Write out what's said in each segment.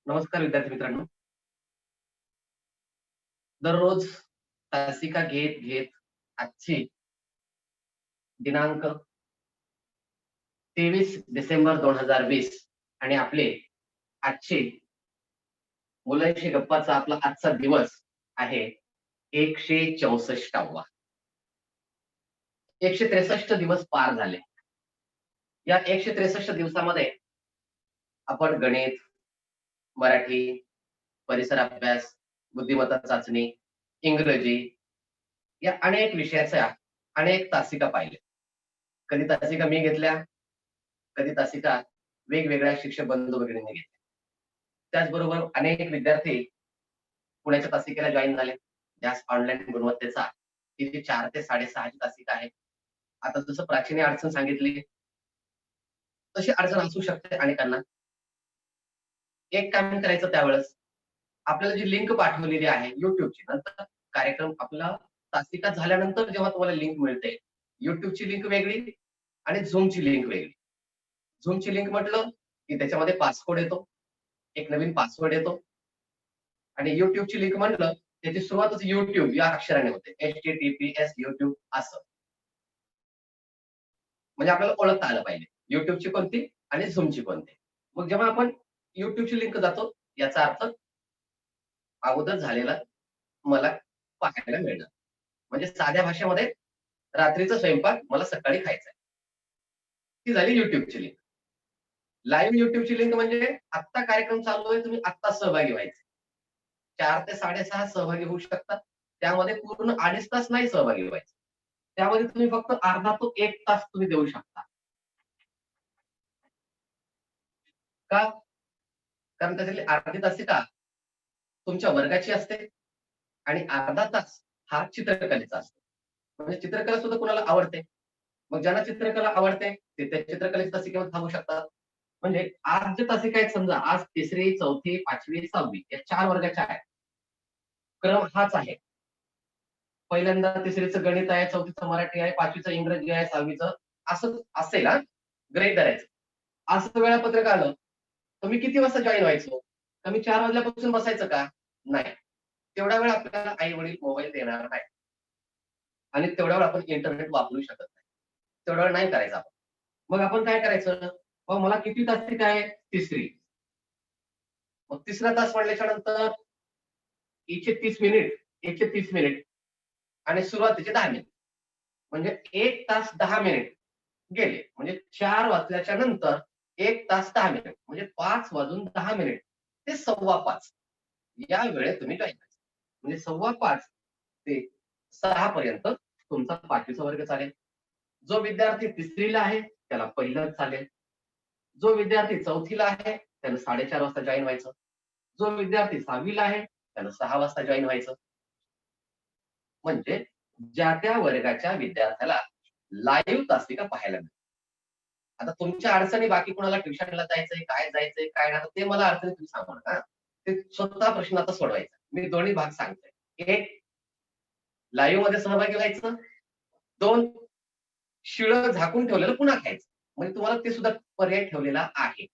नमस्कार विद्यार्थी मित्रांनो. दररोज तासिका घेत घेत आजची दिनांक 23 डिसेंबर 2020 आणि आपले आजचे मुलांशी गप्पाचा आपला आजचा दिवस आहे 164वा. 163 दिवस पार झाले. या 163 दिवसामध्ये आपण गणित, मराठी, परिसर अभ्यास, बुद्धिमत्ता चाचणी, इंग्रजी या अनेक विषयाच्या अनेक तासिका पाहिल्या. कधी तासिका मी घेतल्या, कधी तासिका वेगवेगळ्या शिक्षक बंधू भगिनींनी घेतल्या. त्याचबरोबर अनेक विद्यार्थी पुण्याच्या तासिकेला जॉईन झाले. ज्यास ऑनलाईन गुणवत्तेचा ही जी 4 ते 6.5 ची तासिका आहे. आता जसं प्राचीने अडचण सांगितली, तशी अडचण असू शकते अनेकांना. एक काम करायचं त्यावेळेस, आपल्याला जी लिंक पाठवलेली आहे YouTubeची, नंतर कार्यक्रम आपला तासिका झाल्यानंतर जेव्हा तुम्हाला लिंक मिळते, YouTubeची लिंक वेगळी आणि Zoomची लिंक वेगळी. Zoomची लिंक म्हटलं, की त्याच्यामध्ये पासकोड येतो. एक नवीन पासवर्ड येतो आणि YouTubeची लिंक म्हटलं, त्याची सुरुवातच YouTube या अक्षराने होते. HTTPS YouTube असं. म्हणजे आपल्याला ओळखता आलं पाहिजे. YouTubeची कोणती आणि Zoomची कोणती. मग जेव्हा आपण YouTubeची लिंक जातो, याचा अर्थ अगोदर झालेला मला पाहायला मिळणार. म्हणजे साध्या भाषेमध्ये रात्रीचा स्वयंपाक मला सकाळी खायचा आहे. ती झाली YouTubeची लिंक. लाईव्ह YouTubeची लिंक म्हणजे आत्ता कार्यक्रम चालू आहे, तुम्ही आत्ता सहभागी व्हायचे. 4 ते 6:30 सहभागी होऊ शकतात. त्यामध्ये पूर्ण 2.5 तास नाही सहभागी व्हायचं. त्यामध्ये तुम्ही फक्त अर्धा तो 1 तास तुम्ही देऊ शकता. का? कारण त्याच्यातली अर्धी तासिका तुमच्या वर्गाची असते आणि अर्धा तास हा चित्रकलेचा असतो. म्हणजे चित्रकला सुद्धा कुणाला आवडते. मग ज्यांना चित्रकला आवडते ते त्या चित्रकलेच्या तासिकेवर थांबू शकतात. म्हणजे आज जे तासिका आहेत समजा आज 3री, 4थी, 5वी, 6वी या 4 वर्गाच्या आहेत. क्रम हाच आहे. पहिल्यांदा 3रीचं गणित आहे, 4थीचं मराठी आहे, 5वीचं इंग्रजी आहे, 6वीचं असं असेल हां. ग्रेड धरायचं. असं वेळापत्रक आलं, तर मी किती वाजता जॉइन व्हायचो? तर मी 4 वाजल्यापासून बसायचं का? नाही. तेवढा वेळ आपल्याला आई-वडील मोबाईल देणार नाही. आणि तेवढ्या वेळ आपण इंटरनेट वापरू शकत नाही. तेवढा वेळ नाही करायचा आपण. मग आपण काय करायचं? मग मला किती तासिका आहे? 3री. मग 3रा तास म्हटल्याच्या नंतर 130 मिनिट, 130 मिनिट आणि सुरुवातीचे 10 मिनिट. म्हणजे 1 तास 10 मिनिट गेले. म्हणजे 4 वाजल्याच्या नंतर 1 तास 10 मिनिट म्हणजे 5 वाजून 10 मिनिट ते 5:15 या वेळेत तुम्ही जॉइन व्हायचं. म्हणजे 5:15 ते 6 पर्यंत तुमचा 5वीचा वर्ग चालेल. जो विद्यार्थी 3रीला आहे त्याला पहिलं चालेल. जो विद्यार्थी 4थीला आहे त्यानं 4:30 वाजता जॉइन व्हायचं. जो विद्यार्थी 6वीला आहे त्यानं 6 वाजता जॉइन व्हायचं. म्हणजे ज्या त्या वर्गाच्या विद्यार्थ्याला लाईव्ह तासिका पाहायला मिळते. आता तुमच्या अडचणी बाकी कोणाला ट्युशनला जायचंय, काय जायचंय, काय नाही ते मला अडचणी तुम्ही सांगू नका. ते स्वतः प्रश्न आता सोडवायचा. मी दोन्ही भाग सांगतोय. एक लाईव्ह मध्ये सहभागी व्हायचं. 2 शिळं झाकून ठेवलेलं पुन्हा खायचं. म्हणजे तुम्हाला ते सुद्धा पर्याय ठेवलेला आहे.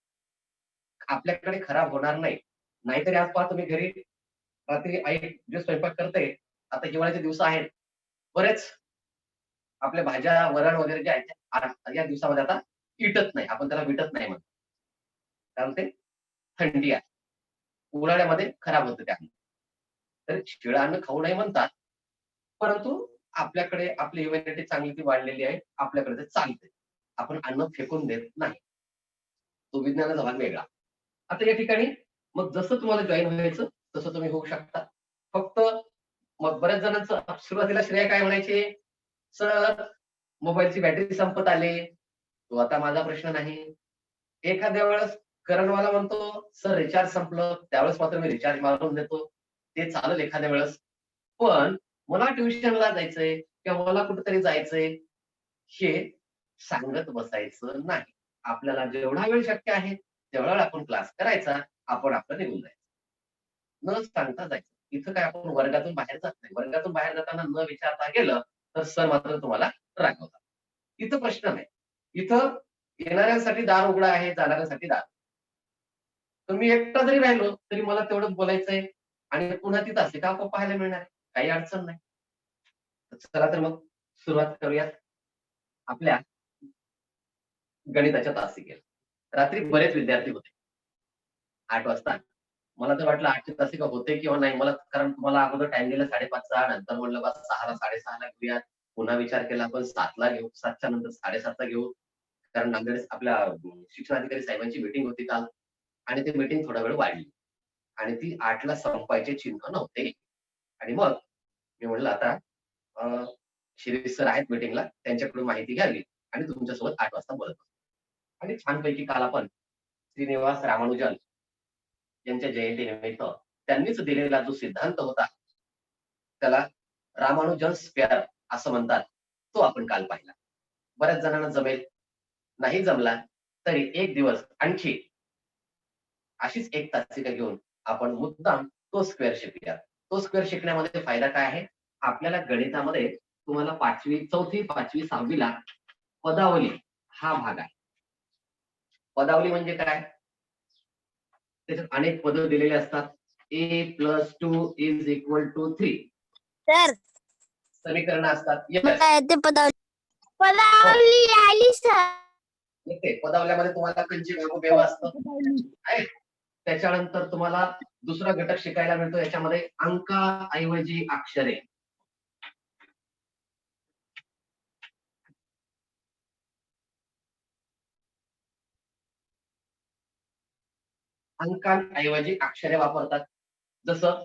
आपल्याकडे खराब होणार नाही. नाहीतरी आज पहा तुम्ही घरी रात्री आई जे स्वयंपाक करते, आता हिवाळ्याचे दिवस आहेत. बरेच आपल्या भाज्या, वरण वगैरे जे आहेत, या दिवसामध्ये आता विटत नाही. आपण त्याला विटत नाही म्हणतो. कारण ते थंडी आहे. उन्हाळ्यामध्ये खराब होतं ते अन्न. तर शिळं अन्न खाऊ नये म्हणतात. परंतु आपल्याकडे आपली इम्युनिटी चांगली ती वाढलेली आहे. आपल्याकडे ते चालते. आपण अन्न फेकून देत नाही. तो विज्ञानाचा भाग वेगळा. आता या ठिकाणी मग जसं तुम्हाला जॉइन व्हायचं तसं तुम्ही होऊ शकता. फक्त मग बऱ्याच जणांचं सुरुवातीला श्रेय काय म्हणायचे, "सर मोबाईलची बॅटरी संपत आली." तो आता माझा प्रश्न नाही. एखाद्या वेळेस करणवाला म्हणतो, "सर रिचार्ज संपलं." त्यावेळेस मात्र मी रिचार्ज मारून देतो. ते चालेल एखाद्या वेळेस. पण मला ट्युशनला जायचंय किंवा मला कुठेतरी जायचंय, हे सांगत बसायचं नाही. आपल्याला जेवढा वेळ शक्य आहे, तेवढा वेळ आपण क्लास करायचा. आपण आपलं निघून जायचं. न सांगता जायचं. इथं काय आपण वर्गातून बाहेर जात नाही. वर्गातून बाहेर जाताना न विचारता गेलं, तर सर मात्र तुम्हाला रागवतात. इथं प्रश्न नाही. इथं येणाऱ्यांसाठी दार उघडं आहे, जाणाऱ्यांसाठी दार. तर मी एकटा जरी राहिलो तरी मला तेवढंच बोलायचंय आणि पुन्हा ती तासिका आपोआप पाहायला मिळणार आहे. काही अडचण नाही. चला तर मग सुरुवात करूयात आपल्या गणिताच्या तासिकेला. रात्री बरेच विद्यार्थी होते. 8 वाजता. मला तर वाटलं 8ची तासिका होते किंवा नाही. मला कारण तुम्हाला अगोदर टाईम दिला 5:30चा, नंतर म्हणलं बस 6ला 6:30ला घेऊयात. पुन्हा विचार केला आपण 7ला घेऊ, 7च्या नंतर 7:30ला घेऊ. कारण नांदेड आपल्या शिक्षणाधिकारी साहेबांची मीटिंग होती काल आणि ती मीटिंग थोडा वेळ वाढली आणि ती 8ला संपायचे चिन्ह नव्हते. आणि मग मी म्हणलं आता शिरीष सर आहेत मीटिंगला, त्यांच्याकडून माहिती घ्यावी आणि तुमच्यासोबत 8 वाजता बोलत बसू. आणि छानपैकी काल आपण श्रीनिवास रामानुजन यांच्या जयंतीनिमित्त त्यांनीच दिलेला जो सिद्धांत होता, त्याला रामानुजन स्क्वेअर असं म्हणतात, तो आपण काल पाहिला. बऱ्याच जणांना जमेल, नाही जमला तरी एक दिवस आणखी अशीच एक तासिका घेऊन आपण मुद्दाम तो स्क्वेअर शिकूया. तो स्क्वेअर शिकण्यामध्ये फायदा काय आहे? आपल्याला गणितामध्ये तुम्हाला 4थी, 5वी, 6वीला पदावली हा भाग आहे. पदावली म्हणजे काय? त्याच्यात अनेक पद दिलेले असतात. a+2 = 3 सर समीकरण असतात. मला येते पदावली आली सर. येते पदावल्यामध्ये तुम्हाला कंची वेव असतं. त्याच्यानंतर तुम्हाला दुसरा घटक शिकायला मिळतो याच्यामध्ये अंकाऐवजी अक्षरे. अंकांऐवजी अक्षरे वापरतात. जसं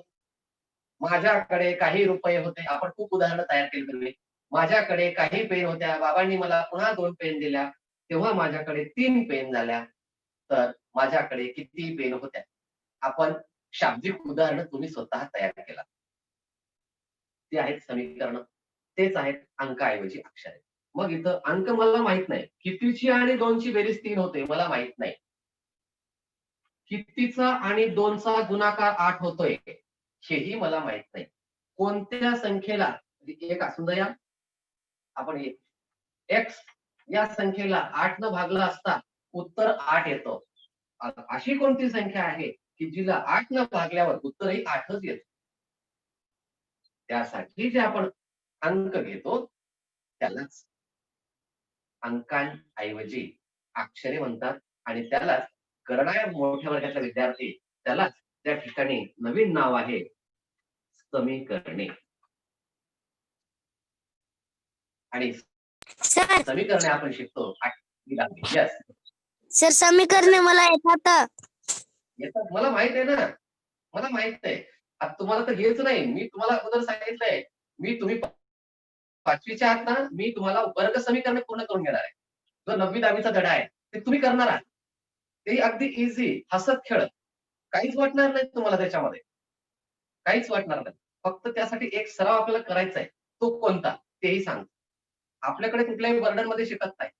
माझ्याकडे काही रुपये होते. आपण खूप उदाहरणं तयार केली पूर्वी. माझ्याकडे काही पेन होत्या. बाबांनी मला पुन्हा 2 पेन दिल्या. तेव्हा माझ्याकडे 3 पेन झाल्या. तर माझ्याकडे किती पेन होत्या? आपण शाब्दिक उदाहरणं तुम्ही स्वतः तयार केला. ते आहेत समीकरणं. तेच आहेत अंकाऐवजी अक्षरे. मग इथं अंक मला माहित नाही. कितीची आणि 2ची बेरीज 3 होते मला माहित नाही. कितीचा आणि 2चा गुणाकार 8 होतोय हेही मला माहित नाही. कोणत्या संख्येला एक असू द्या आपण एक्स या संख्येला 8 न भागला असता उत्तर 8 येतं. अशी कोणती संख्या आहे की जिला 8 न भागल्यावर उत्तरही 8च येतं? त्यासाठी जे आपण अंक घेतो त्यालाच अंकांऐवजी अक्षरे म्हणतात आणि त्यालाच करणाऱ्या मोठ्या वर्गातला विद्यार्थी त्यालाच त्या ठिकाणी नवीन नाव आहे समीकरणे. आणि सर समीकरणे आपण शिकतो 8वी. यस सर समीकरणे मला येतात. येतात. मला माहित आहे ना, मला माहित आहे. आता तुम्हाला तर हेच नाही, मी तुम्हाला अगोदर सांगितलंय, तुम्ही 5वीच्या आहात ना, मी तुम्हाला वर्ग समीकरणे पूर्ण करून घेणार आहे. जो 9वी-10वीचा धडा आहे ते तुम्ही करणार आहात. ते अगदी इझी हसत खेळत, काहीच वाटणार नाही तुम्हाला त्याच्यामध्ये, काहीच वाटणार नाही. फक्त त्यासाठी एक सराव आपल्याला करायचा आहे. तो कोणता तेही सांग. आपल्याकडे कुठल्याही वर्णनमध्ये शिकत नाही.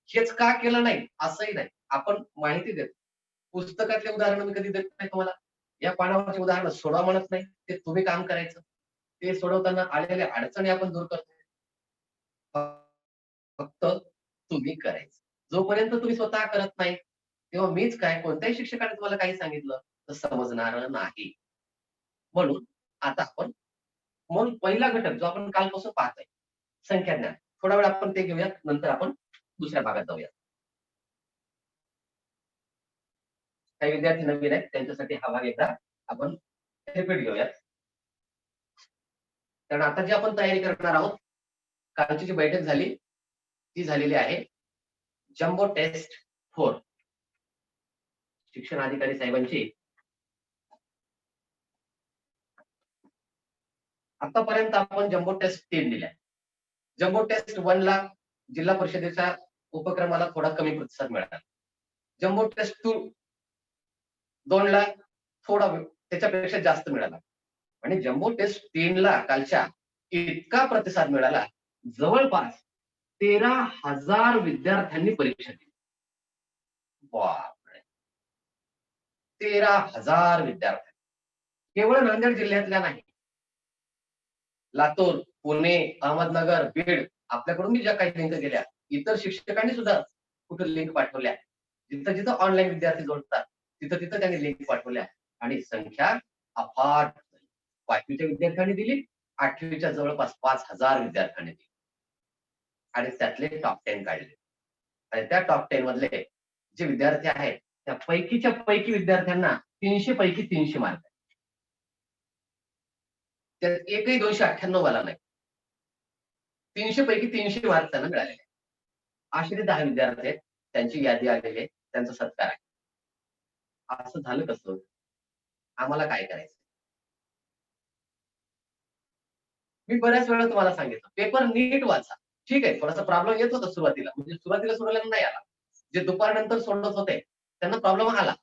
हेच का केलं नाही असंही नाही. आपण माहिती देतो. पुस्तकातले उदाहरण मी कधी देत नाही तुम्हाला. या पानावरचे उदाहरण सोडवा म्हणत नाही. ते तुम्ही काम करायचं. ते सोडवताना आलेल्या अडचणी आपण दूर करतो. फक्त तुम्ही करायचं. जोपर्यंत तुम्ही स्वतः करत नाही, तेव्हा मीच काय कोणत्याही शिक्षकाने तुम्हाला काही सांगितलं तर समजणार नाही. म्हणून आता आपण पहिला घटक जो आपण कालपासून पाहतोय संख्याज्ञान. थोडा वेळ आपण ते घेऊयात, नंतर आपण दुसऱ्या भागात जाऊया. काही विद्यार्थी नवीन आहेत त्यांच्यासाठी हा भाग एकदा आपण रिपीट घेऊयात. कारण आता जी आपण तयारी करणार आहोत, कालची जी बैठक झाली ती झालेली आहे जम्बो टेस्ट 4 शिक्षण अधिकारी साहेबांची. आतापर्यंत आपण जम्बो टेस्ट 3 दिल्या. जम्बो टेस्ट 1 ला जिल्हा परिषदेच्या उपक्रमाला थोडा कमी प्रतिसाद मिळाला. जम्बो टेस्ट 2 ला थोडा त्याच्यापेक्षा जास्त मिळाला आणि जम्बो टेस्ट 3 ला कालच्या इतका प्रतिसाद मिळाला, जवळपास 13,000 विद्यार्थ्यांनी परीक्षा दिली. बापरे, 13,000 विद्यार्थी केवळ नांदेड जिल्ह्यातल्या नाही, लातूर, पुणे, अहमदनगर, बीड आपल्याकडून मी ज्या काही लिंक गेल्या, इतर शिक्षकांनी सुद्धा कुठे लिंक पाठवल्या, जिथं जिथं ऑनलाईन विद्यार्थी जोडतात तिथं तिथं त्यांनी लिंक पाठवल्या आणि संख्या अफाट झाली. 5वीच्या विद्यार्थ्यांनी दिली, 8वीच्या जवळपास 5,000 विद्यार्थ्यांनी दिली आणि त्यातले टॉप 10 काढले. आणि त्या टॉप 10 मधले जे विद्यार्थी आहेत त्या पैकीच्या पैकी विद्यार्थ्यांना 300 पैकी 300 मार्क आहेत. त्यात एकही 298 वाला नाही. 300 पैकी 300 मार्क त्यांना मिळालेले आहेत. असे ते 10 विद्यार्थी आहेत, त्यांची यादी आलेली आहे, त्यांचा सत्कार आहे. असं झालं कसं? आम्हाला काय करायचं? मी बऱ्याच वेळा तुम्हाला सांगितलं, पेपर नीट वाचा. ठीक आहे, थोडासा प्रॉब्लेम येत होता सुरुवातीला, म्हणजे सुरुवातीला सोडवल्यानं नाही आला. जे दुपारनंतर सोडवत होते, त्यांना प्रॉब्लेम आला.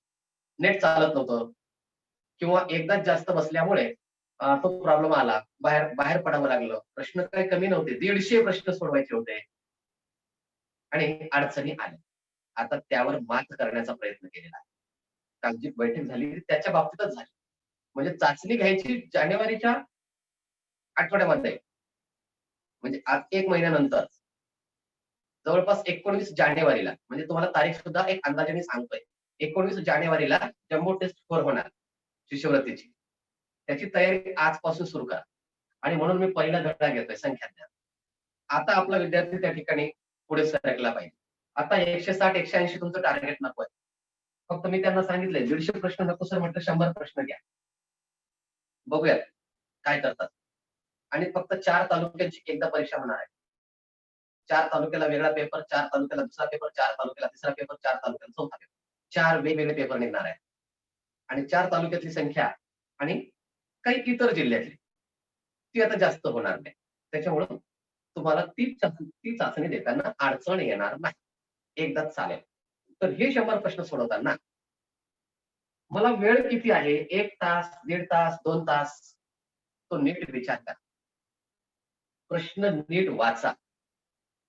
नेट चालत नव्हतं किंवा एकदाच जास्त बसल्यामुळे तो प्रॉब्लेम आला. बाहेर बाहेर पडावं लागलं. प्रश्न काही कमी नव्हते. 150 प्रश्न सोडवायचे होते आणि अडचणी आल्या. आता त्यावर मात करण्याचा प्रयत्न केलेला आहे. काल जी बैठक झाली ती त्याच्या बाबतीतच झाली. म्हणजे चाचणी घ्यायची जानेवारीच्या आठवड्यामध्ये, म्हणजे आज 1 महिन्यानंतर जवळपास 19 जानेवारीला, म्हणजे तुम्हाला तारीख सुद्धा एक अंदाजे मी सांगतोय. 19 जानेवारीला जम्बो टेस्ट 4 होणार शिष्यवृत्तीची. त्याची तयारी आजपासून सुरू करा. आणि म्हणून मी पहिला धडा घेतोय संख्याज्ञान. आता आपला विद्यार्थी त्या ठिकाणी पुढे सरकला पाहिजे. आता 160 180 तुमचं टार्गेट नकोय. फक्त मी त्यांना सांगितलंय 150 प्रश्न नको सर म्हटलं, 100 प्रश्न घ्या. बघूयात काय करतात. आणि फक्त 4 तालुक्यांची एकदा परीक्षा होणार आहे. 4 तालुक्याला वेगळा पेपर, 4 तालुक्याला दुसरा पेपर, 4 तालुक्याला तिसरा पेपर, 4 तालुक्याला चौथा पेपर. 4 वेगवेगळे पेपर निघणार आहेत. आणि 4 तालुक्यातली संख्या आणि काही इतर जिल्ह्यातली ती आता जास्त होणार नाही. त्याच्यामुळं तुम्हाला ती चाचणी देताना अडचण येणार नाही. एकदाच चालेल. तर हे 100 प्रश्न सोडवताना मला वेळ किती आहे? 1 तास, 1.5 तास, 2 तास? तो नीट विचार करा. प्रश्न नीट वाचा.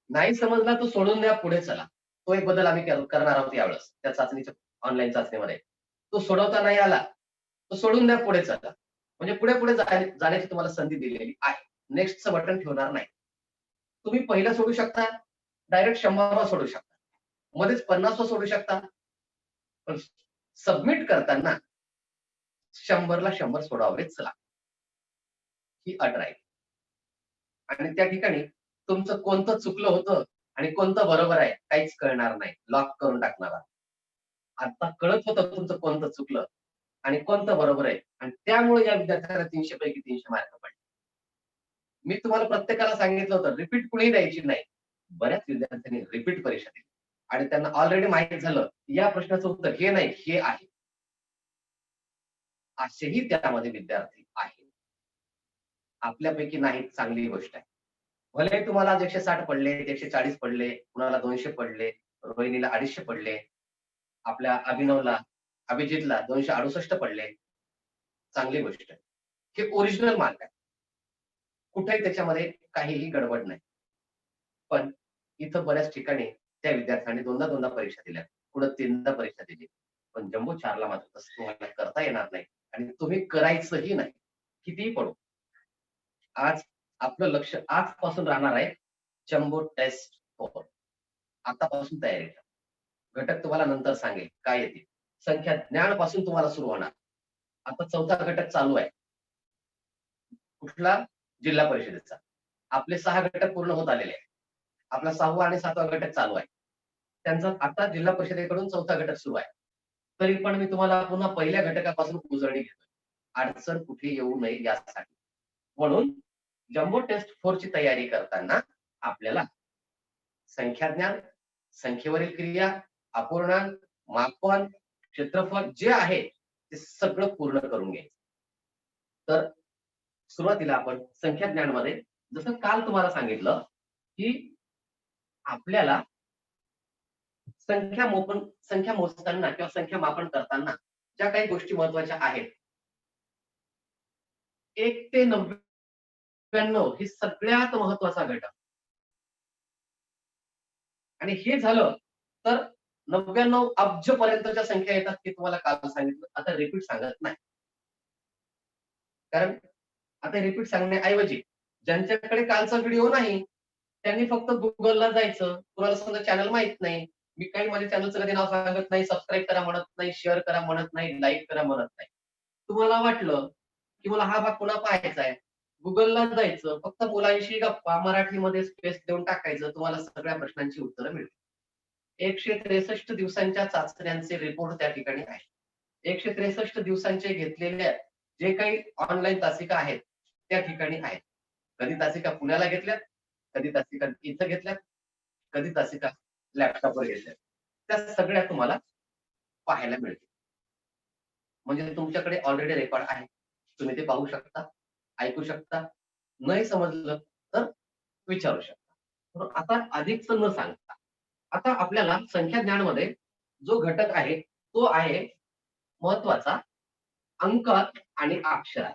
नाही समजला तो सोडून द्या, पुढे चला. तो एक बदल आम्ही करणार आहोत यावेळेस त्या चाचणीच्या ऑनलाईन चाचणीमध्ये. तो सोडवता नाही आला, तो सोडून द्या, पुढे चला. म्हणजे पुढे पुढे जाण्याची तुम्हाला संधी दिलेली आहे. नेक्स्टचं बटन ठेवणार नाही. तुम्ही पहिला सोडू शकता, डायरेक्ट 100वा सोडू शकता. मध्येच 50वा सोडू शकता. पण सबमिट करताना 100ला 100 सोडावेच लागतात. ही अट राहील. आणि त्या ठिकाणी तुमचं कोणतं चुकलं होतं आणि कोणतं बरोबर आहे काहीच कळणार नाही. लॉक करून टाकणार आहात. आता कळत होतं तुमचं कोणतं चुकलं आणि कोणतं बरोबर आहे आणि त्यामुळे या विद्यार्थ्याला 300 पैकी 300 मार्क पडले. मी तुम्हाला प्रत्येकाला सांगितलं होतं रिपीट कुणी द्यायची नाही. बऱ्याच विद्यार्थ्यांनी रिपीट परीक्षा दिली आणि त्यांना ऑलरेडी माहिती झालं या प्रश्नाचं उत्तर हे नाही, हे आहे. असेही त्यामध्ये विद्यार्थी आहेत. आपल्यापैकी नाही, चांगली गोष्ट आहे. भले तुम्हाला आज 160 पडले, 140 पडले, कुणाला 200 पडले, रोहिणीला 250 पडले, आपल्या अभिनवला, अभिजितला 268 पडले. चांगली गोष्ट आहे. हे ओरिजिनल मार्क आहे. कुठेही त्याच्यामध्ये काहीही गडबड नाही. पण इथं बऱ्याच ठिकाणी त्या विद्यार्थ्यांनी दोनदा परीक्षा दिल्या, पुढे 3दा परीक्षा दिली. पण जम्बो 4ला मात्र तसं तुम्हाला करता येणार नाही आणि तुम्ही करायचंही नाही. कितीही पडो. आज आपलं लक्ष आजपासून राहणार आहे जम्बो टेस्ट 4. आतापासून तयारी करा. घटक तुम्हाला नंतर सांगेल काय येतील. संख्या ज्ञानापासून तुम्हाला सुरू होणार. आता 4था घटक चालू आहे. कुठला? जिल्हा परिषदेचा. आपले 6 घटक पूर्ण होत आलेले आहेत. आपला 6वा आणि 7वा घटक चालू आहे. त्यांचा आता जिल्हा परिषदेकडून 4था घटक सुरू आहे. तरी पण मी तुम्हाला पुन्हा पहिल्या घटकापासून उजळणी घेतोय. अडचण कुठे येऊ नये यासाठी. म्हणून जम्बो टेस्ट 4 ची तयारी करताना आपल्याला संख्याज्ञान, संख्येवरील क्रिया, अपूर्णांक, मापन, क्षेत्रफळ जे आहे ते सगळं पूर्ण करून घ्यायचं. तर सुरुवातीला आपण संख्याज्ञानमध्ये जसं काल तुम्हाला सांगितलं की आपल्याला संख्या मोजताना किंवा संख्या मापन करताना ज्या काही गोष्टी महत्वाच्या आहेत 1 ते 99 ही सगळ्यात महत्वाचा घटक. आणि हे झालं तर 99 अब्ज पर्यंतच्या संख्या येतात की तुम्हाला काल सांगितलं. आता रिपीट सांगत नाही. कारण आता रिपीट सांगण्याऐवजी ज्यांच्याकडे कालचा व्हिडिओ नाही त्यांनी फक्त गुगलला जायचं. कुणाला समजा चॅनल माहित नाही, मी काही माझ्या चॅनलचं कधी नाव सांगत नाही, सबस्क्राईब करा म्हणत नाही, शेअर करा म्हणत नाही, लाईक करा म्हणत नाही. तुम्हाला वाटलं की मला हा भाग पुन्हा पाहायचा आहे, गुगलला जायचं, फक्त मुलांशी गप्पा मराठीमध्ये स्पेस देऊन टाकायचं, तुम्हाला सगळ्या प्रश्नांची उत्तरं मिळतील. 163 दिवसांच्या चाचण्यांचे रिपोर्ट त्या ठिकाणी आहेत. 163 दिवसांचे घेतलेल्या जे काही ऑनलाईन तासिका आहेत त्या ठिकाणी आहेत. कधी तासिका पुण्याला घेतल्यात, कधी तासिका इथं घेतल्यात, कधी तासिका लॅपटॉपवर घेतल्यात. त्या सगळ्या तुम्हाला पाहायला मिळतील. म्हणजे तुमच्याकडे ऑलरेडी रेकॉर्ड आहे. तुम्ही ते पाहू शकता, ऐकू शकता. नाही समजलं तर विचारू शकता. तर आता अधिकच न सांगता आता आपल्याला संख्या ज्ञानमध्ये जो घटक आहे तो आहे महत्वाचा अंकात आणि अक्षरात.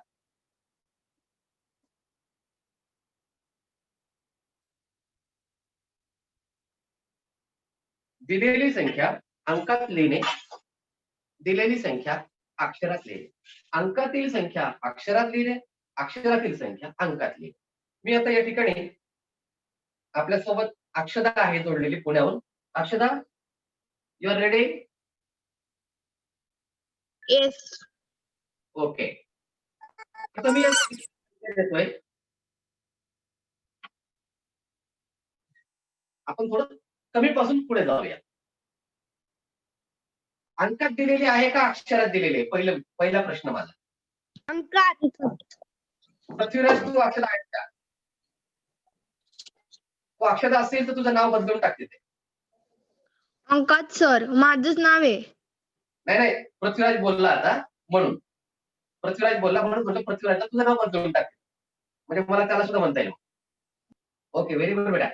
दिलेली संख्या अंकात लिहिणे, दिलेली संख्या अक्षरात लिहिणे. अंकातील संख्या अक्षरात लिहिणे, अक्षरातील संख्या अंकात लिहिणे. मी आता या ठिकाणी आपल्यासोबत अक्षदा आहे जोडलेली पुण्याहून. Akshada, you are ready? Yes. Okay. आता मी देतोय. आपण थोडं कमी पासून पुढे जाऊया. अंकात दिलेली आहे का अक्षरात दिलेली आहे? पहिला प्रश्न माझा. अंकात. पृथ्वीराज, तू अक्षदा आहेस का? तू अक्षदा असेल तर तुझं नाव बदलून टाकते ते. अंकात सर, माझंच नाव आहे. नाही, पृथ्वीराज बोलला आता म्हणून. पृथ्वीराज बोलला म्हणून म्हटलं पृथ्वीराजला तुझं नाव बदलून टाकते, म्हणजे मला त्याला सुद्धा म्हणता येईल. ओके, व्हेरी गुड बेटा.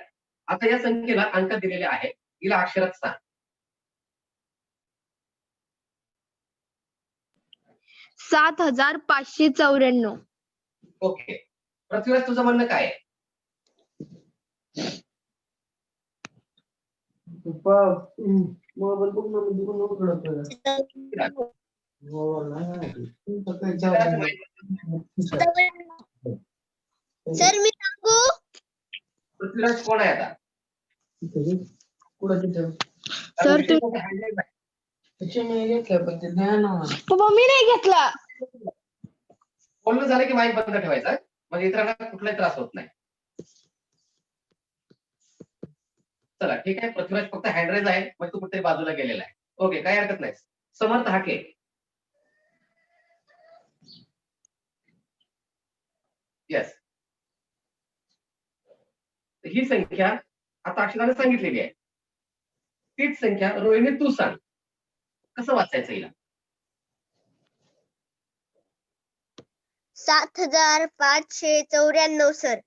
आता या संख्येला अंक दिलेले आहे, हिला अक्षरात सांग. 7594. ओके, पृथ्वीराज तुझं म्हणणं काय आहे? सर मी सांगू? पृथ्वीराज कोण आहे आता? सर मी नाही घेतला. बोलणं झालं की माईक बंद ठेवायचा, म्हणजे इतरांना कुठलाही त्रास होत नाही. चला ठीक आहे, पृथ्वीराज फक्त हँडरेज आहे, मग तू कुठे बाजूला गेलेला आहे. ओके, काही हरकत नाही. समर्थ हाके, येस. ही संख्या आता अक्षराने सांगितलेली आहे. तीच संख्या रोहिणी तू सांग, कसं वाचायचं हिला? 7594 सर.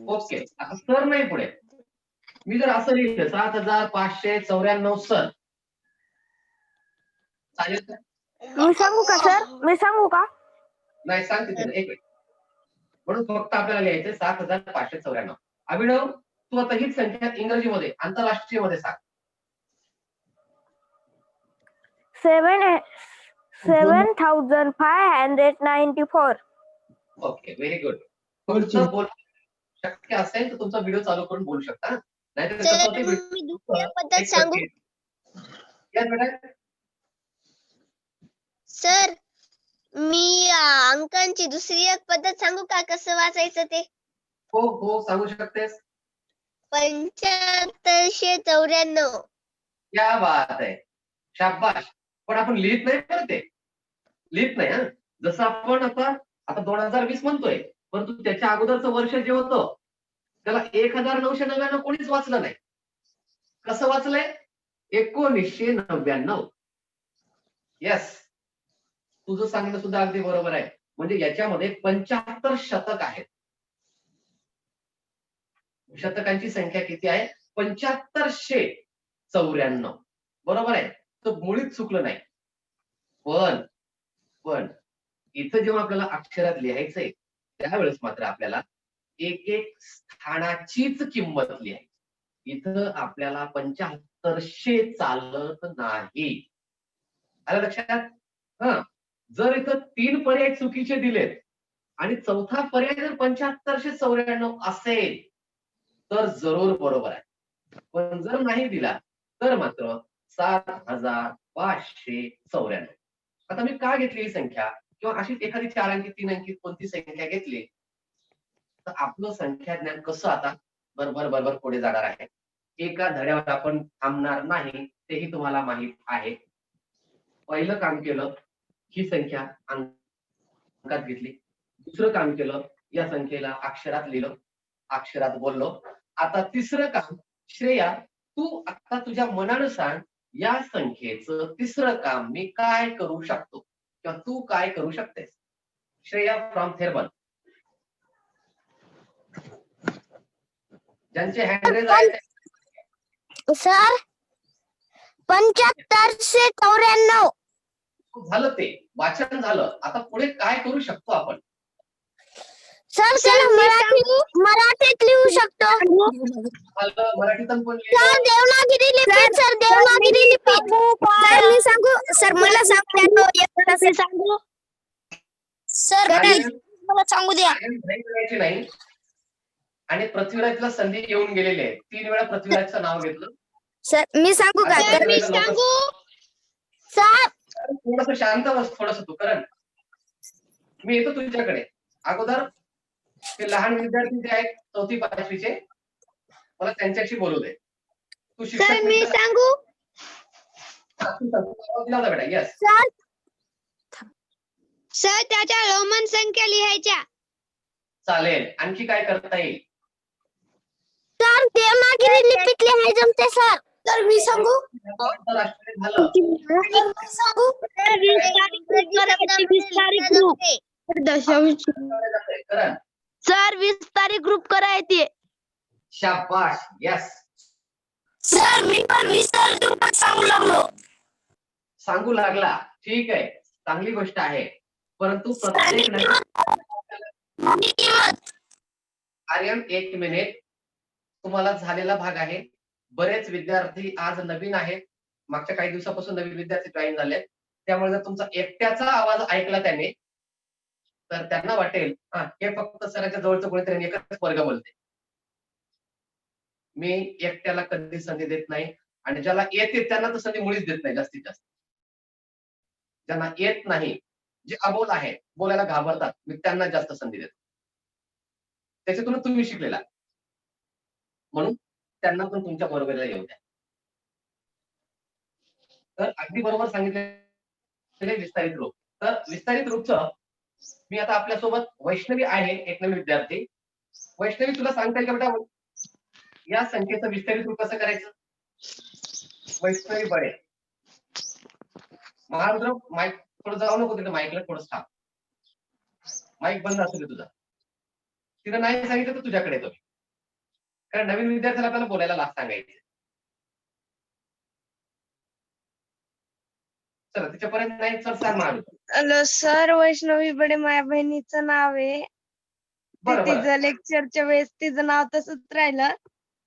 ओके, आता सर नाही पुढे. मी जर असं लिहिलं 7594 सर, चालेल का? मी सांगू का सर? मी सांगू का? नाही, सांग तिथे एक मिनिट. म्हणून फक्त आपल्याला लिहायचं 7594. अभिनव, तू आता हीच संख्या इंग्रजीमध्ये आंतरराष्ट्रीय मध्ये सांग. 7594. Okay, very good. बोल शक्य असेल तर तुमचा व्हिडिओ चालू करून बोलू शकता, नाहीतर कसं होतं मी दुसऱ्या पद्धत सांगू? सर, मी अंकांची दुसरी एक पद्धत सांगू का कसं वाचायचं ते? हो, सांगू शकतेस. 7594. क्या बात आहे, शाबाश. पण आपण लिहित नाही बरं ते, लिहित नाही. जसं आपण आता 2020 म्हणतोय, परंतु त्याच्या अगोदरचं वर्ष जे होतं त्याला 1999 कोणीच वाचलं नाही. कसं वाचलंय? 1999. येस, तुझं सांगणं सुद्धा अगदी बरोबर आहे. म्हणजे याच्यामध्ये 75 शतक आहेत. शतकांची संख्या किती आहे? 7594. बरोबर आहे, तर मुळीच चुकलं नाही. पण इथं जेव्हा आपल्याला अक्षरात लिहायचंय त्यावेळेस मात्र आपल्याला एक एक स्थानाचीच किंमत लिहायची. इथं आपल्याला 7500 चालत नाही. आलं लक्षात? जर इथं 3 पर्याय चुकीचे दिलेत आणि चौथा पर्याय जर 7594 असेल तर जरूर बरोबर आहे. पण जर नाही दिला तर मात्र 7,594. आता मी का घेतली ही संख्या किंवा अशीच एखादी 4 अंकी 3 अंकी कोणती संख्या घेतली तर आपलं संख्या ज्ञान कसं आता बरोबर पुढे जाणार आहे. एका धड्यावर आपण थांबणार नाही तेही तुम्हाला माहित आहे. पहिलं काम केलं ही संख्या अंकात घेतली. दुसरं काम केलं या संख्येला अक्षरात लिहिलं, अक्षरात बोललो. आता तिसरं काम श्रेया तू आता तुझ्या मनानं सांग या संख्येचं तिसरं काम मी काय करू शकतो किंवा तू काय करू शकतेस. श्रेया फ्रॉम थेरबल. ज्यांचे हँड रेज आहेत सर 7594. झालं ते वाचन झालं. आता पुढे काय करू शकतो आपण. सर त्याला मराठीत लिहू शकतो. मराठीतून पण सर देवनागरी लिपीत. सर देवनागरी लिपीत. सर मी सांगू. सर मला सांगू. सर मला सांगू द्या. नाही आणि पृथ्वीराजला संधी येऊन गेलेली आहे. 3 वेळा पृथ्वीराजचं नाव घेतलं. सर मी सांगू का. मी सांगू. सर थोडस शांत बस थोडस तू करण. मी येतो तुझ्याकडे. अगोदर ते लहान विद्यार्थी जे आहेत 4थी 5वीचे मला त्यांच्याशी बोलू दे. तू शिक्षक मी सांगू. बेटा. यस सर त्याच्या रोमन संख्या लिहायच्या. चालेल. आणखी काय करता येईल. सर देवनागरी लिपीत लिहायचं जमते सर. तर मी सांगू. आंतरराष्ट्रीय झालं. करण सर 20 तारीख ग्रुप करायचे. शाबाश. यस सर मी पण 20 तारीख ग्रुप सांगू लागलो. सांगू लागला. ठीक आहे चांगली गोष्ट आहे. परंतु प्रत्येक आर्यन 1 मिनिट तुम्हाला झालेला भाग आहे. बरेच विद्यार्थी आज नवीन आहेत. मागच्या काही दिवसापासून नवीन विद्यार्थी जॉईन झाले. त्यामुळे जर तुमचा एकट्याचा आवाज ऐकला त्याने तर त्यांना वाटेल हे फक्त सरांच्या जवळचं कोणीतरी एकच वर्ग बोलते. मी एकट्याला कधी संधी देत नाही आणि ज्याला येते त्यांना तर संधी मुळीच देत नाही. जास्तीत जास्त ज्यांना येत नाही जे अबोल आहे बोलायला घाबरतात मी त्यांना जास्त संधी देतो. त्याच्यातून तुम्ही शिकलेला म्हणून त्यांना पण तुमच्या बरोबरीला येऊ द्या. तर अगदी बरोबर सांगितले विस्तारित रूप. तर विस्तारित रूपचं मी आता आपल्यासोबत वैष्णवी आहे एक नवीन विद्यार्थी. वैष्णवी तुला सांगता येईल का बेटा या संख्येचं विस्तारित रूप कसं करायचं. वैष्णवी बळे. महारुद्र माईक थोडं जाऊ नको तिथे माईकला थोडं थांब. माईक बंद असू दे तुझा. तिथं नाही सांगितलं तर तुझ्याकडे येतो. कारण नवीन विद्यार्थ्याला आपल्याला बोलायला सांगायचं. चला तिच्यापर्यंत नाही सर सांग महारुद्र. हॅलो सर वैष्णवी बडे माझ्या बहिणीचं नाव आहे. तिचं लेक्चरच्या वेळेस तिचं नाव तसंच राहिलं.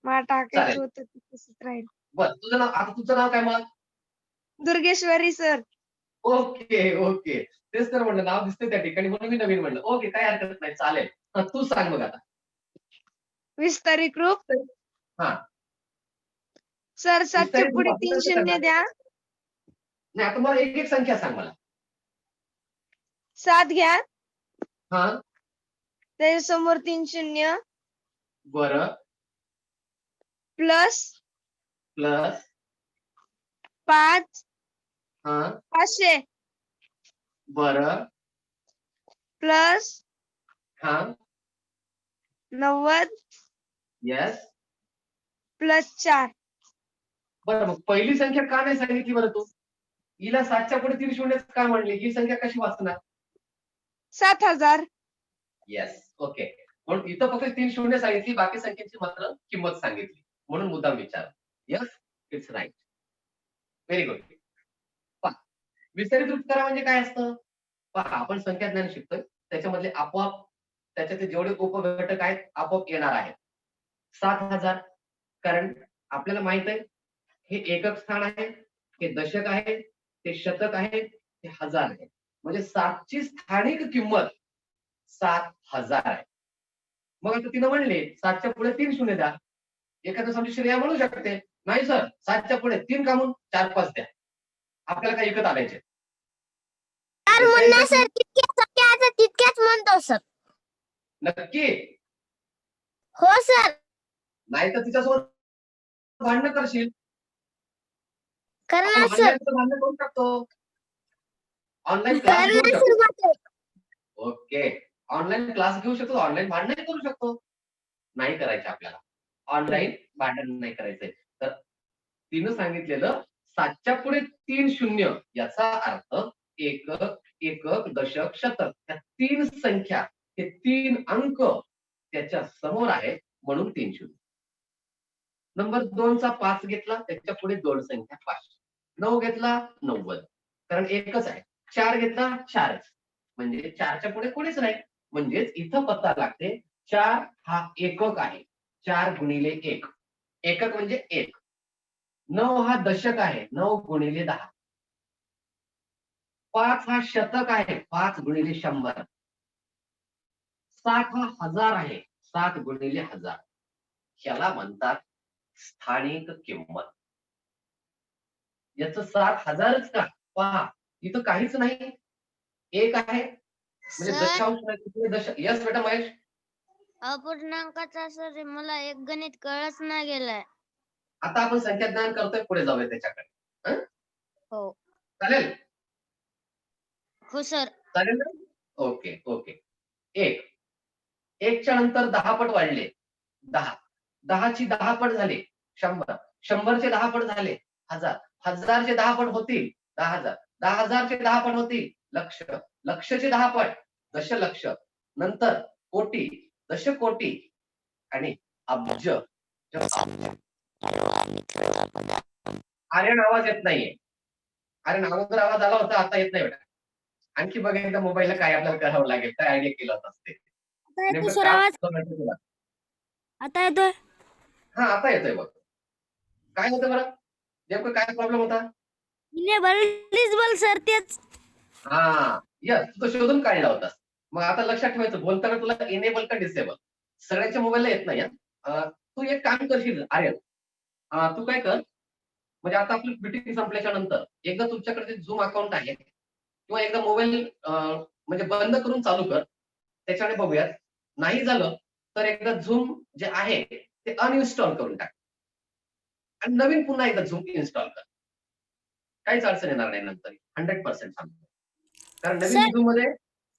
मला टाकायचं होतं तसंच राहिलं. बरं तुझं नाव आता तुझं नाव काय मग. दुर्गेश्वरी सर. ओके तेच तर म्हणलं नाव दिसतंय त्या ठिकाणी म्हणून मी नवीन म्हणलं. ओके काय हरकत नाही चालेल. तू सांग मग आता. विस्तारित रूप. हा सर 7च्या पुढे 3 शून्य द्या. नाही आता मला एक संख्या सांग मला. 7 घ्या. हा त्याच्यासमोर 3 शून्य. बरं प्लस 5. हा 500 बरं प्लस हा 90 येस प्लस 4. बरं मग पहिली संख्या का नाही सांगितली बरं तू. हिला 7च्या पुढे 3 शून्य का म्हणली. ही संख्या कशी वाचणार. 7000. Yes okay. म्हणून इथं फक्त 3 शून्य सांगितली बाकी संख्येची मात्र किंमत सांगितली म्हणून मुद्दाम विचार. Yes it's right. Very good. विस्तारित रूप करा म्हणजे काय असतं. पहा आपण संख्या ज्ञान शिकतोय त्याच्यामधले आपोआप त्याच्यातले जेवढे उपघटक आहेत आपोआप येणार आहेत. 7000 कारण आपल्याला माहित आहे हे एकक स्थान आहे, हे दशक आहे, ते शतक आहे, ते हजार आहे. म्हणजे 7ची स्थानिक किंमत 7000 आहे. मग आता तिनं म्हणले 7च्या पुढे 3 शून्य द्या. एखादं समजा श्रेया म्हणू शकते नाही सर, 7च्या पुढे 3 कामून 4-5 द्या. आपल्याला काही विकत आणायचे. सर म्हणणार सर तितक्याच म्हणतो सर. नक्की? हो सर. नाही तर तिच्यासोबत भांडणं करशील. करणार आपण सर. ऑनलाईन भांडणं करू शकतो. ऑनलाईन क्लास घेऊ करणार शकतो. सर. ओके. ऑनलाईन क्लास घेऊ शकतो, ऑनलाईन भांडण करू शकतो. नाही करायचे आपल्याला. ऑनलाईन भांडण नाही करायचंय. तर तिनं सांगितलेलं 7च्या पुढे 3 शून्य याचा अर्थ एकक, एकक, दशक, शतक या 3 संख्या, हे 3 अंक त्याच्या समोर आहेत म्हणून 3 शून्य. नंबर 2चा 5 घेतला, त्याच्या पुढे 2 संख्या 5. 9 घेतला 90, कारण एकच आहे. 4 घेतला 4च, म्हणजे 4च्या पुढे कोणीच नाही. म्हणजेच इथं पत्ता लागते 4 हा एकक आहे. 4 गुणिले 1, एकक म्हणजे 1. 9 हा दशक आहे. 9 गुणिले 10. 5 हा शतक आहे. 5 गुणिले 100. 7 हा हजार आहे. 7 गुणिले 1000. याला म्हणतात स्थानिक किंमत. याचं 7,000च का? पहा, इथं काहीच नाही. एक आहे म्हणजे सर. दशांश नाही, दशक. यस बेटा महेश. अपूर्णांकाचा सर मला एक गणित कळच नाही गेलाय. आता आपण संख्या ज्ञान करतोय, पुढे जाऊया त्याच्याकडे. हं? हो. चालेल? हो सर. चालेल ना? Okay okay. 1. 1च्या नंतर 10 पट वाढले. 10. 10ची 10 पट झाले 100. 100चे 10 पट झाले 1000. 1000चे 10 पट होतील 10,000. 10,000चे 10 पट होतील लक्ष. लक्षचे 10 पट दशलक्ष. नंतर कोटी, दशकोटी आणि अब्ज. आर्यन आवाज येत नाहीये. आर्यन अगोदर आवाज आला होता, आता येत नाही बेटा. आणखी बघ एकदा मोबाईलला काय आपल्याला करावं लागेल, काय आयडिया केलं होतं ते. नेमकं सर काम आवाज होतं माहिती तुला? आता येतोय. हा, आता येतोय बघ. काय होतं बरं? नेमकं काय प्रॉब्लेम होता? इनेबल डिसेबल सर तेच. हा, यस, तू तो शोधून काढला होतास. मग आता लक्षात ठेवायचं, बोलताना तुला इनेबल का डिसेबल सगळ्यांच्या मोबाईलला येत नाही. तू एक काम करशील आर्यन, तू काय कर, म्हणजे आता आपली मीटिंग संपल्याच्या नंतर एकदा तुमच्याकडे झूम अकाउंट आहे किंवा एकदा मोबाईल म्हणजे बंद करून चालू कर, त्याच्याने बघूयात. नाही झालं तर एकदा झूम जे आहे ते अनइन्स्टॉल करून टाक आणि नवीन पुन्हा एकदा झूम इन्स्टॉल कर. काहीच अडचण येणार नाही नंतर. 100% सांगतो. कारण नवीन सर. झूम मध्ये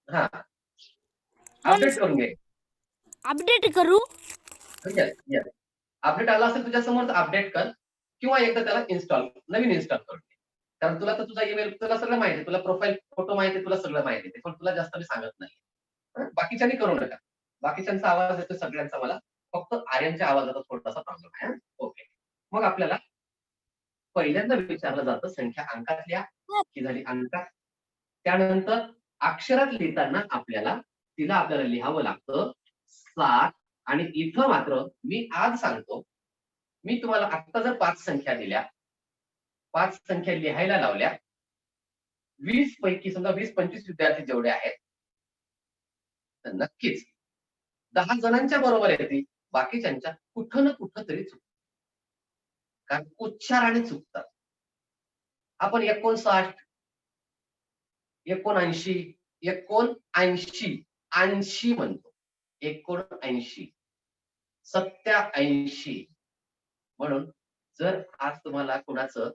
हा अपडेट करून घे. अपडेट करू. Yes yes. अपडेट आला असेल तुझ्या समोर तर अपडेट कर किंवा एकदा त्याला नवीन इन्स्टॉल करून घे. कारण तुला तर तुझा ईमेल तुला सगळं माहिती आहे, तुला प्रोफाईल फोटो माहिती आहे, तुला सगळं माहिती आहे, पण तुला जास्त मी सांगत नाही. बाकीच्यांनी करू नका. बाकीच्यांचा आवाज येतो सगळ्यांचा मला, फक्त आर्यनच्या आवाजाचा थोडासा प्रॉब्लेम आहे. ओके. मग आपल्याला पहिल्यांदा विचारलं जातं संख्या अंकातल्या की झाली अंकात. त्यानंतर अक्षरात लिहिताना आपल्याला लिहावं लागतं 7. आणि इथं मात्र मी आज सांगतो, मी तुम्हाला आत्ता जर 5 संख्या दिल्या, 5 संख्या लिहायला लावल्या, 20 पैकी समजा 20-25 विद्यार्थी जेवढे आहेत, तर नक्कीच 10 जणांच्या बरोबर येतील. बाकीच्यांच्या कुठं ना कुठं तरी चुकतात. कारण उच्चाराने चुकतात. आपण 59, 79, 80 म्हणतो. 79, 87. म्हणून जर आज तुम्हाला कुणाचं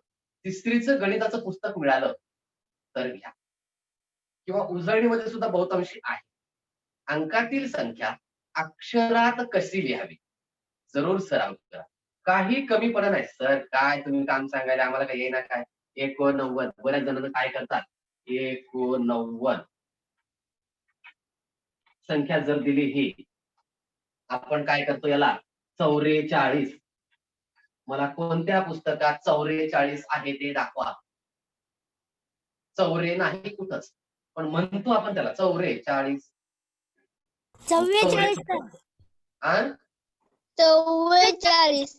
तिसरीचं गणिताचं पुस्तक मिळालं तर घ्या, किंवा उजळणीमध्ये सुद्धा बहुतांशी आहे. अंकातील संख्या अक्षरात कशी लिहावी जरूर सराव करा. काही कमी पडत नाही. सर काय तुम्ही काम सांगायला, आम्हाला काही येईना काय. 89. बऱ्याच जणांना काय करतात, 89 संख्या जर दिली ही, आपण काय करतो याला 44. मला कोणत्या पुस्तकात 44 आहे ते दाखवा. नाही कुठंच, पण म्हणतो आपण त्याला 44. 44. 44.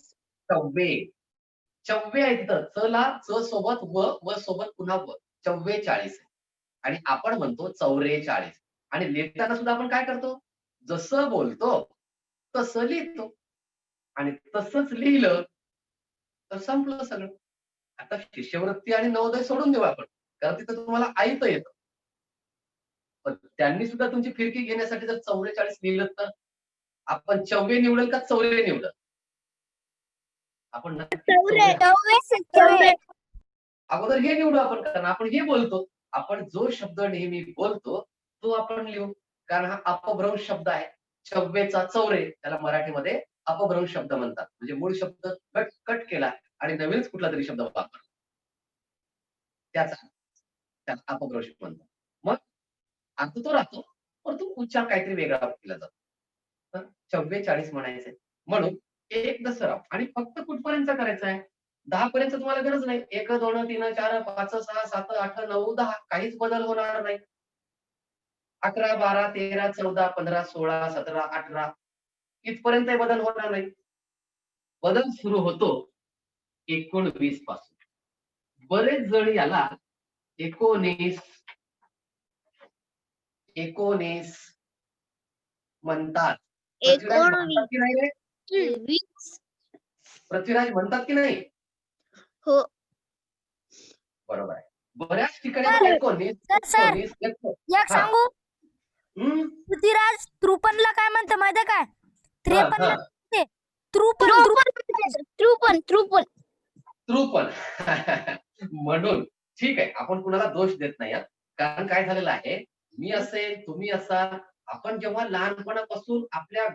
44 आहे तिथं. च ला च सोबत व सोबत पुन्हा व. 44. आणि आपण म्हणतो 44. आणि लिहिताना सुद्धा आपण काय करतो, जसं बोलतो तसं लिहितो. आणि तसंच लिहिलं तर संपलं सगळं. आता शिष्यवृत्ती आणि नवोदय सोडून देऊ आपण, कारण तिथं तुम्हाला आयतं येतं. पण त्यांनी सुद्धा तुमची फिरकी घेण्यासाठी जर 44 लिहिलं तर आपण 24 निवडेल का 84 निवडेल? आपण नक्की 44. अगोदर हे निवडू आपण, कारण आपण हे बोलतो. आपण जो शब्द नेहमी बोलतो तो आपण लिहू, कारण हा अपभ्रंश शब्द आहे. 24चा 84 त्याला मराठीमध्ये अपभ्रंश शब्द म्हणतात. म्हणजे मूळ शब्द कट केला आणि नवीनच कुठला तरी शब्द वापरला, त्याला अपभ्रंश म्हणतात. मग अर्थ तो राहतो, परंतु उच्चार काहीतरी वेगळा केला जातो. तर 44 म्हणायचे म्हणून एक दसरा आणि फक्त कुठपर्यंत करायचं आहे? 10 पर्यंत तुम्हाला गरज नाही. 1, 2, 3, 4, 5, 6, 7, 8, 9, 10 काहीच बदल होणार नाही. 11, 12, 13, 14, 15, 16, 17, 18 इथपर्यंत बदल होणार नाही. बदल सुरू होतो 19 पासून. बरेच जण याला 19 म्हणतात. पृथ्वीराज म्हणतात की नाही रे? 19. पृथ्वीराज म्हणतात की नाही? हो. बरोबर आहे. बऱ्याच ठिकाणी 19 एक सांगू, पृथ्वीराज 53ला काय म्हणतं माहिती काय? 53ला 53. म्हणून ठीक आहे, आपण कुणाला दोष देत नाही. कारण काय झालेलं आहे, मी असेल, तुम्ही असाल, आपण जेव्हा लहानपणापासून आपल्या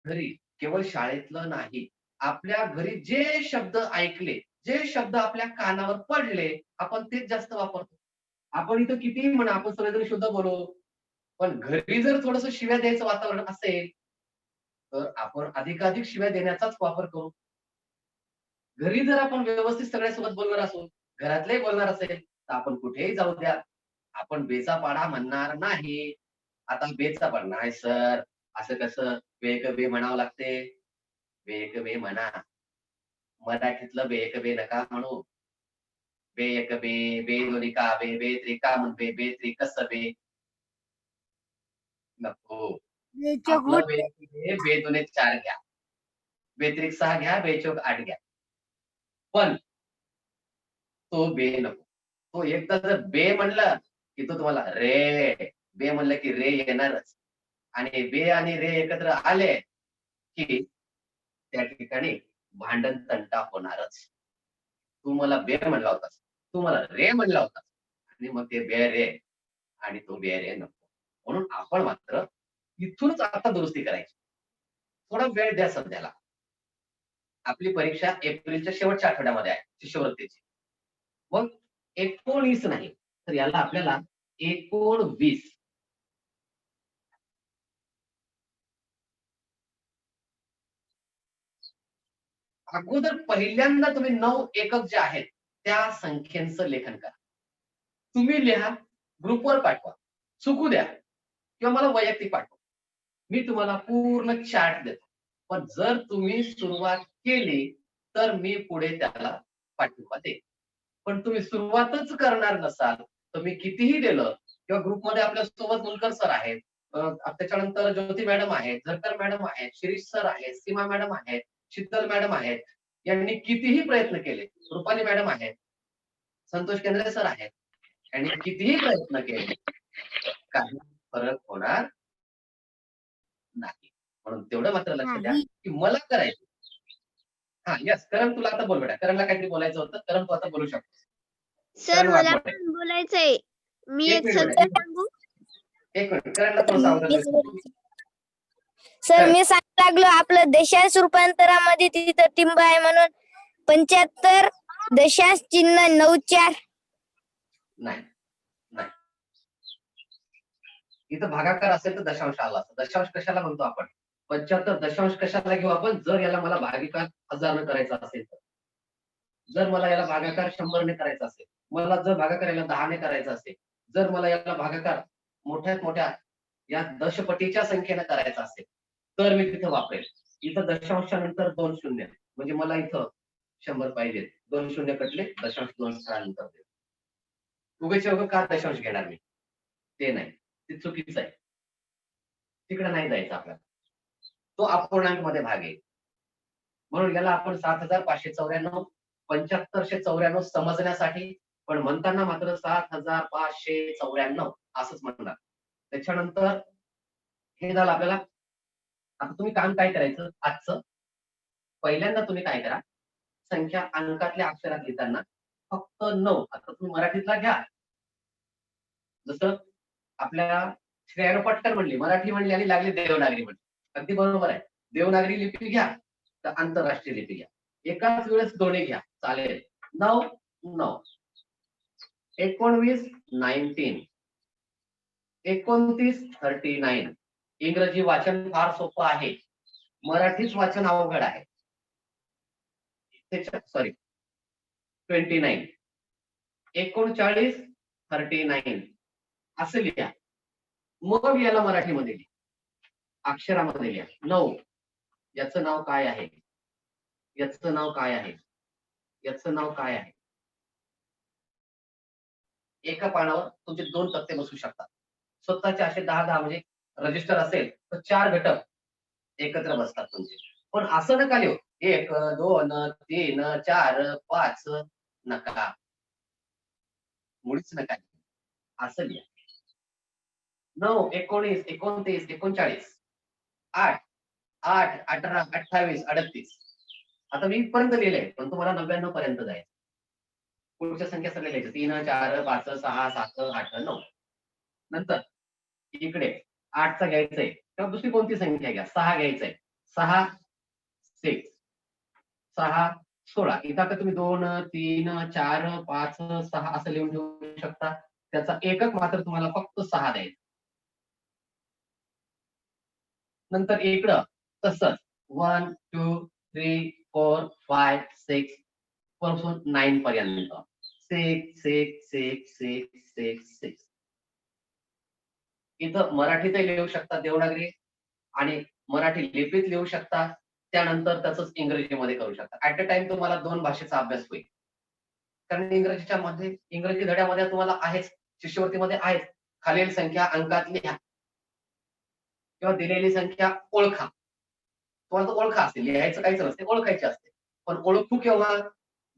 घरी, केवळ शाळेतलं नाही, आपल्या घरी जे शब्द ऐकले, जे शब्द आपल्या कानावर पडले, आपण तेच जास्त वापरतो. आपण इथं कितीही म्हणा, आपण सगळेजण शुद्ध बोलू, पण घरी जर थोडस शिव्या द्यायचं वातावरण असेल तर आपण अधिकाधिक शिव्या देण्याचाच वापर करू. घरी जर आपण व्यवस्थित सगळ्यासोबत बोलणार असू, घरातले बोलणार असेल, तर आपण कुठेही जाऊ द्या, आपण बेचा पाडा म्हणणार नाही. आता बेचा पाडा नाही सर, असं कसं, बेक बे म्हणावं लागते. बेक बे म्हणा, मराठीतलं बेक बे नका म्हणू. बेक बे, बे दोन्ही का बे, बे त्रिका म्हण बे, बे त्रिकस बे नको. आपलं बे दोन्ही 4 घ्या, बेत्रिक 6 घ्या, बेचोक 8 घ्या. पण तो बे नको. तो एकदा जर बे म्हणलं की तो तुम्हाला रे, बे म्हणलं की रे येणारच. आणि बे आणि रे एकत्र आले की त्या ठिकाणी भांडण तंटा होणारच. तू मला बे म्हणला होतास, तू मला रे म्हणला होतास, आणि मग ते बे रे आणि तो बे रे नको. म्हणून आपण मात्र इथूनच आता दुरुस्ती करायची. थोडा वेळ द्या सध्याला. आपली परीक्षा एप्रिलच्या शेवटच्या आठवड्यामध्ये आहे शिष्यवृत्तीची. मग 19 नाही तर याला आपल्याला 19 अगोदर पहिल्यांदा तुम्ही 9 एकक जे आहेत त्या संख्येचं लेखन करा. तुम्ही लिहा, ग्रुपवर पाठवा, चुकू द्या किंवा मला वैयक्तिक पाठवा. मी तुम्हाला पूर्ण चार्ट देतो. पण जर तुम्ही सुरुवात केली तर मी पुढे त्याला पाठिंबा देईन. पण तुम्ही सुरुवातच करणार नसाल तर मी कितीही दिलं, किंवा ग्रुपमध्ये आपल्या सोबत मुलकर सर आहेत, त्याच्यानंतर ज्योती मॅडम आहेत, झरकर मॅडम आहेत, शिरीष सर आहेत, सीमा मॅडम आहेत, शीतल मॅडम आहेत, यांनी कितीही प्रयत्न केले, रुपाली मॅडम आहेत, संतोष केंद्रे सर आहेत, यांनी कितीही प्रयत्न केले, काही फरक होणार नाही. म्हणून तेवढं मात्र लक्ष द्या की मला करायचं. हा यस, करण तुला आता बोल बेटा, करणला काहीतरी बोलायचं होतं. करण तू आता बोलू शकतो. सर मला पण बोलायचंय. मी एक संख्या सांगू. एक मिनिट, करणला थोडंसं अगोदर. सर मी सांगू लागलो, आपलं दशांश रूपांतरामध्ये तिथं टिंब आहे म्हणून 75 दशांश चिन्ह 94. नाही नाही, इथं भागाकार असेल तर दशांश आला असता. दशांश कशाला म्हणतो आपण? 75 दशांश कशाला घेऊ आपण? जर याला मला भागाकार 1000 ने करायचा असेल तर, जर मला याला भागाकार 100 ने करायचा असेल, मला जर भागाकार याला 10 ने करायचा असेल, जर मला याला भागाकार मोठ्यात मोठ्या या दशपटीच्या संख्येने करायचा असेल तर मी तिथं वापरेल. इथं दशांशानंतर 2 शून्य, म्हणजे मला इथं 100 पाहिजे. 2 शून्य कटले, दशांश 2 स्थळांतर दे. उगाच का दशांश घेणार मी? ते नाही, ते चुकीचं आहे. तिकडे नाही जायचं आपल्याला. तो अपूर्णांक मध्ये भाग आहे. म्हणून याला आपण 7594 7594 समजण्यासाठी, पण म्हणताना मात्र 7594 असंच म्हणणार. त्याच्यानंतर हे झालं आपल्याला. आता तुम्ही काम काय करायचं आजचं, पहिल्यांदा तुम्ही काय करा, संख्या अंकातल्या अक्षरात लिहिताना फक्त 9, आता तुम्ही मराठीतला घ्या. जसं आपल्या श्रेयानं पटकन म्हणली, मराठी म्हणली आणि लागली देवनागरी म्हणली. अगदी बरोबर आहे. देवनागरी लिपी घ्या तर आंतरराष्ट्रीय लिपी घ्या, एकाच वेळेस दोन्ही घ्या चालेल. 9 9 19 19 29 39. इंग्रजी वाचन फार सोपं आहे, मराठीच वाचन अवघड आहे. सॉरी 29 39 39 असं लिहा. मग याला मराठीमध्ये लिहा, अक्षरामध्ये लिहा. 9 याचं नाव काय आहे, याचं नाव काय आहे, याचं नाव काय आहे. एका पानावर तुमचे 2 तक्ते बसू शकतात. स्वतःचे असे 10-10 म्हणजे रजिस्टर असेल तर 4 घटक एकत्र बसतात तुमचे. पण असं नका लिहू 1 2 3 4 5 नका, मुळीच नका, असं लिहा. 9 19 29 39 8 8 18 28 38. आता मी इथपर्यंत लिहिलंय, पण तुम्हाला 99 पर्यंत जायचं. पुढच्या संख्या सगळ्या लिहायच्या 3 4 5 6 7 8 9. नंतर इकडे 8चा घ्यायचंय तेव्हा दुसरी कोणती संख्या घ्या, 6 घ्यायचंय. 6 6 6 16. इथं आता तुम्ही 2 3 4 5 6 असं लिहून ठेवू शकता. त्याचा एकक मात्र तुम्हाला फक्त 6 द्यायचा. नंतर इकडं तसंच 1 2 3 4 5 6 पासून 9 पर्यंत 6 6 6 6 6 6. इथं मराठीतही लिहू शकता देवनागरी आणि मराठी लिपीत लिहू शकता, त्यानंतर तसंच इंग्रजीमध्ये करू शकता. ऍट अ टाइम तुम्हाला 2 भाषेचा अभ्यास होईल. कारण इंग्रजीच्या मध्ये, इंग्रजी धड्यामध्ये तुम्हाला आहेच, शिष्यवृत्तीमध्ये आहेच, खालील संख्या अंकात लिहा किंवा दिलेली संख्या ओळखा. तुम्हाला तर ओळखा असते, लिहायचं काहीच नसते, ओळखायची असते. पण ओळखू केव्हा,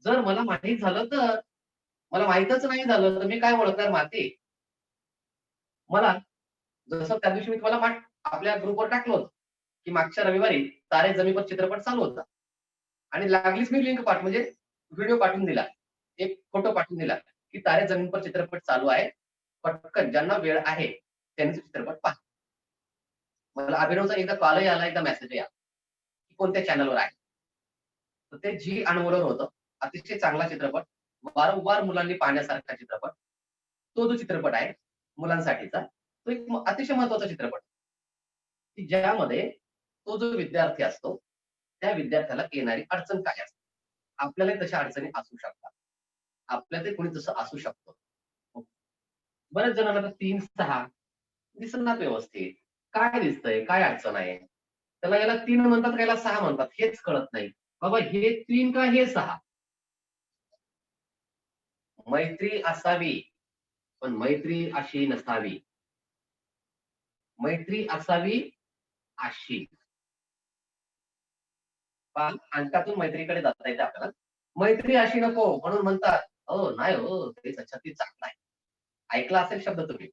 जर मला माहित झालं तर. मला माहितच नाही झालं तर मी काय ओळखणार माती. मला जसं त्या दिवशी मी तुम्हाला आपल्या ग्रुपवर टाकलं होतं की मागच्या रविवारी तारे जमी पर चित्रपट चालू होता आणि लागलीच मी लिंक म्हणजे व्हिडिओ पाठवून दिला, एक फोटो पाठवून दिला की तारे जमीन पर चित्रपट चालू आहे, पटकन ज्यांना वेळ आहे त्यांनी चित्रपट पहा. मला अभिनवचा एकदा कॉलही आला, एकदा मेसेजही आला की कोणत्या चॅनलवर आहे. तर ते जी अनमोलवर होतं, अतिशय चांगला चित्रपट, वारंवार मुलांनी पाहण्यासारखा चित्रपट. तो जो चित्रपट आहे मुलांसाठीचा, तो एक अतिशय महत्वाचा चित्रपट की ज्यामध्ये तो जो विद्यार्थी असतो त्या विद्यार्थ्याला येणारी अडचण काय असते. आपल्याला तशा अडचणी असू शकतात, आपल्याला ते कोणी तसं असू शकतं. बऱ्याच जणांना 3 6 दिसणार व्यवस्थित, काय दिसतंय, काय अडचण आहे, त्याला याला 3 म्हणतात का याला 6 म्हणतात हेच कळत नाही. बाबा हे 3 का हे 6. मैत्री असावी पण मैत्री अशी नसावी. मैत्री असावी अशी. अंकातून मैत्रीकडे जाता येते आपल्याला. मैत्री अशी नको म्हणून म्हणतात, हो नाही हो तेच 36 चांगला आहे. ऐकला असेल शब्द तुम्ही.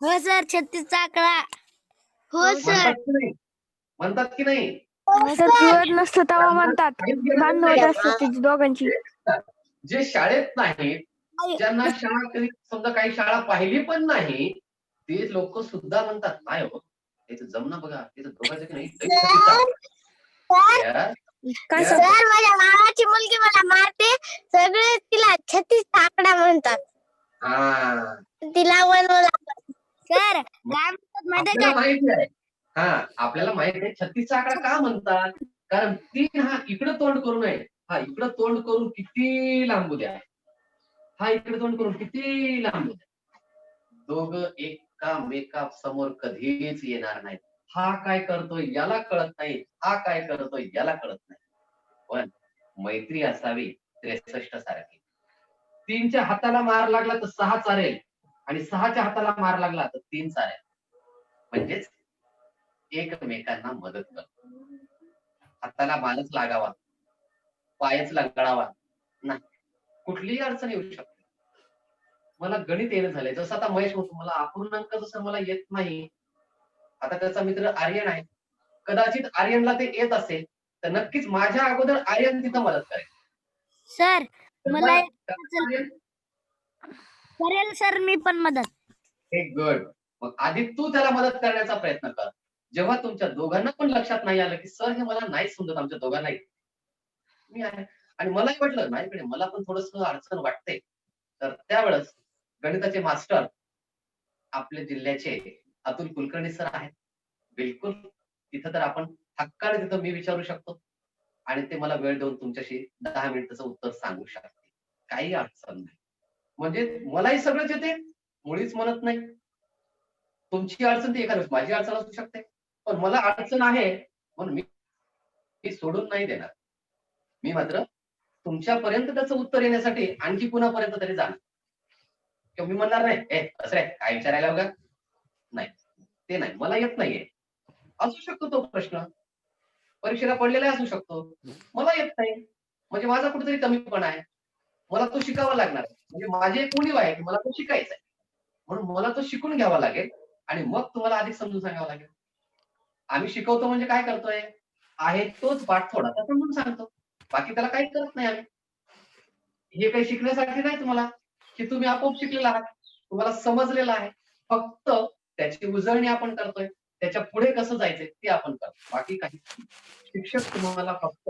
हो सर, 36चा आकडा. हो सर. म्हणतात की नाही, म्हणतात की नाही. सर जुळत नसतं तेव्हा म्हणतात, काहीच गरज भांडण नाही. होत असतात त्याची दोघांची. जे शाळेत नाहीत, ज्यांना शाळा कधी समजा काही शाळा पाहिली पण नाही, ते लोक सुद्धा म्हणतात नाही हो त्याचं जमणं बघा, त्याचं दोघांचं की नाही काय सर, माझ्या मामाची मुलगी मला मारते, सगळे तिला 36 आकडा म्हणतात. तिला सर काय म्हणतात माहिती आपल्याला काय? माहिती आहे. आपल्याला माहिती आहे 36चा आकडा का म्हणतात, कारण 3 हा इकडं तोंड करू नये, हा इकडं तोंड करून किती लांबू द्या, हा इकडे तोंड करून किती लांबू द्या, दोघं एकामेका समोर कधीच येणार नाहीत. हा काय करतोय याला कळत नाही, हा काय करतोय याला कळत नाही. पण मैत्री असावी 63 सारखी. 3च्या हाताला मार लागला तर 6 चालेल आणि 6च्या हाताला मार लागला तर 3 चालेल. म्हणजेच एकमेकांना मदत कर. हाताला मारच लागावा पायच लंगडावा नाही, कुठलीही अडचण येऊ शकते. मला गणित येणं झालंय, जसं आता महेश म्हणतो मला अपूर्णांक जसं मला येत नाही. आता त्याचा मित्र आर्यन आहे, कदाचित आर्यनला ते येत असेल तर नक्कीच माझ्या अगोदर आर्यन तिथं मदत करेल. सर मला आर्यन, करेल सर मी पण मदत. हे गुड. मग आधी तू त्याला मदत करण्याचा प्रयत्न कर. जेव्हा तुमच्या दोघांना पण लक्षात नाही आलं की सर हे मला नाही समजत, आमच्या दोघांनाही मी आहे आणि मलाही वाटलं नाही कडे मला पण थोडस अडचण वाटते, तर त्यावेळेस गणिताचे मास्टर आपल्या जिल्ह्याचे अतुल कुलकर्णी सर आहेत. बिलकुल तिथं तर आपण हक्काने तिथं मी विचारू शकतो आणि ते मला वेळ देऊन तुमच्याशी 10 मिनिटाचं उत्तर सांगू शकते. काही अडचण नाही. म्हणजे मलाही सगळंच येते, मुळीच म्हणत नाही. तुमची अडचण ती एखाद्या माझी अडचण असू शकते, पण मला अडचण आहे म्हणून मी सोडून नाही देणार. मी मात्र तुमच्यापर्यंत त्याचं उत्तर येण्यासाठी आणखी कुणापर्यंत तरी जाणार. किंवा मी म्हणणार नाही असं आहे काय विचारायला बघा, नाही ते नाही, मला येत नाहीये. असू शकतो तो प्रश्न, परीक्षेला पडलेला असू शकतो, मला येत नाही म्हणजे माझा कुठेतरी कमीपणा आहे, मला तो शिकावा लागणार. म्हणजे माझी एक उणीव आहे की मला तो शिकायचा आहे, म्हणून मला तो शिकून घ्यावा लागेल आणि मग तुम्हाला अधिक समजून सांगावं लागेल. आम्ही शिकवतो म्हणजे काय करतोय, आहे तोच पाठ थोडासा समजून सांगतो, बाकी त्याला काहीच करत नाही आम्ही. हे काही शिकण्यासाठी नाही तुम्हाला की तुम्ही आपोआप शिकलेला आहात, तुम्हाला समजलेलं आहे, फक्त त्याची उजळणी आपण करतोय, त्याच्या पुढे कसं जायचंय ते आपण करतो, बाकी काही नाही. शिक्षक तुम्हाला फक्त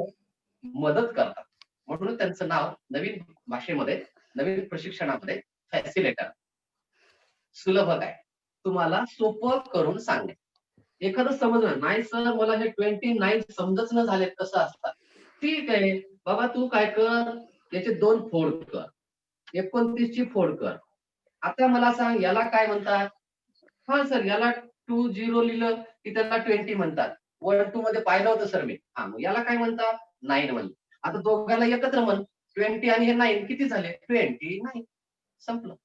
मदत करतात, म्हणून त्यांचं नाव नवीन भाषेमध्ये नवीन प्रशिक्षणामध्ये फॅसिलेटर. सुलभ काय, तुम्हाला सोपं करून सांगणे. एखादं समजलं नाही सर मला हे 29 समजच न झाले कसं असतात, ठीक आहे बाबा तू काय कर, याचे 2 फोड कर, 29 ची फोड कर. आता मला सांग याला काय म्हणतात. हा सर याला 20 लिहिलं की त्याला 20 म्हणतात. 1-2 मध्ये पाहिलं होतं सर मी. हा मग याला काय म्हणतात 9 म्हणतात. आता दोघांना एकत्र म्हण, 20 आणि हे 9 किती झाले 29. संपलं.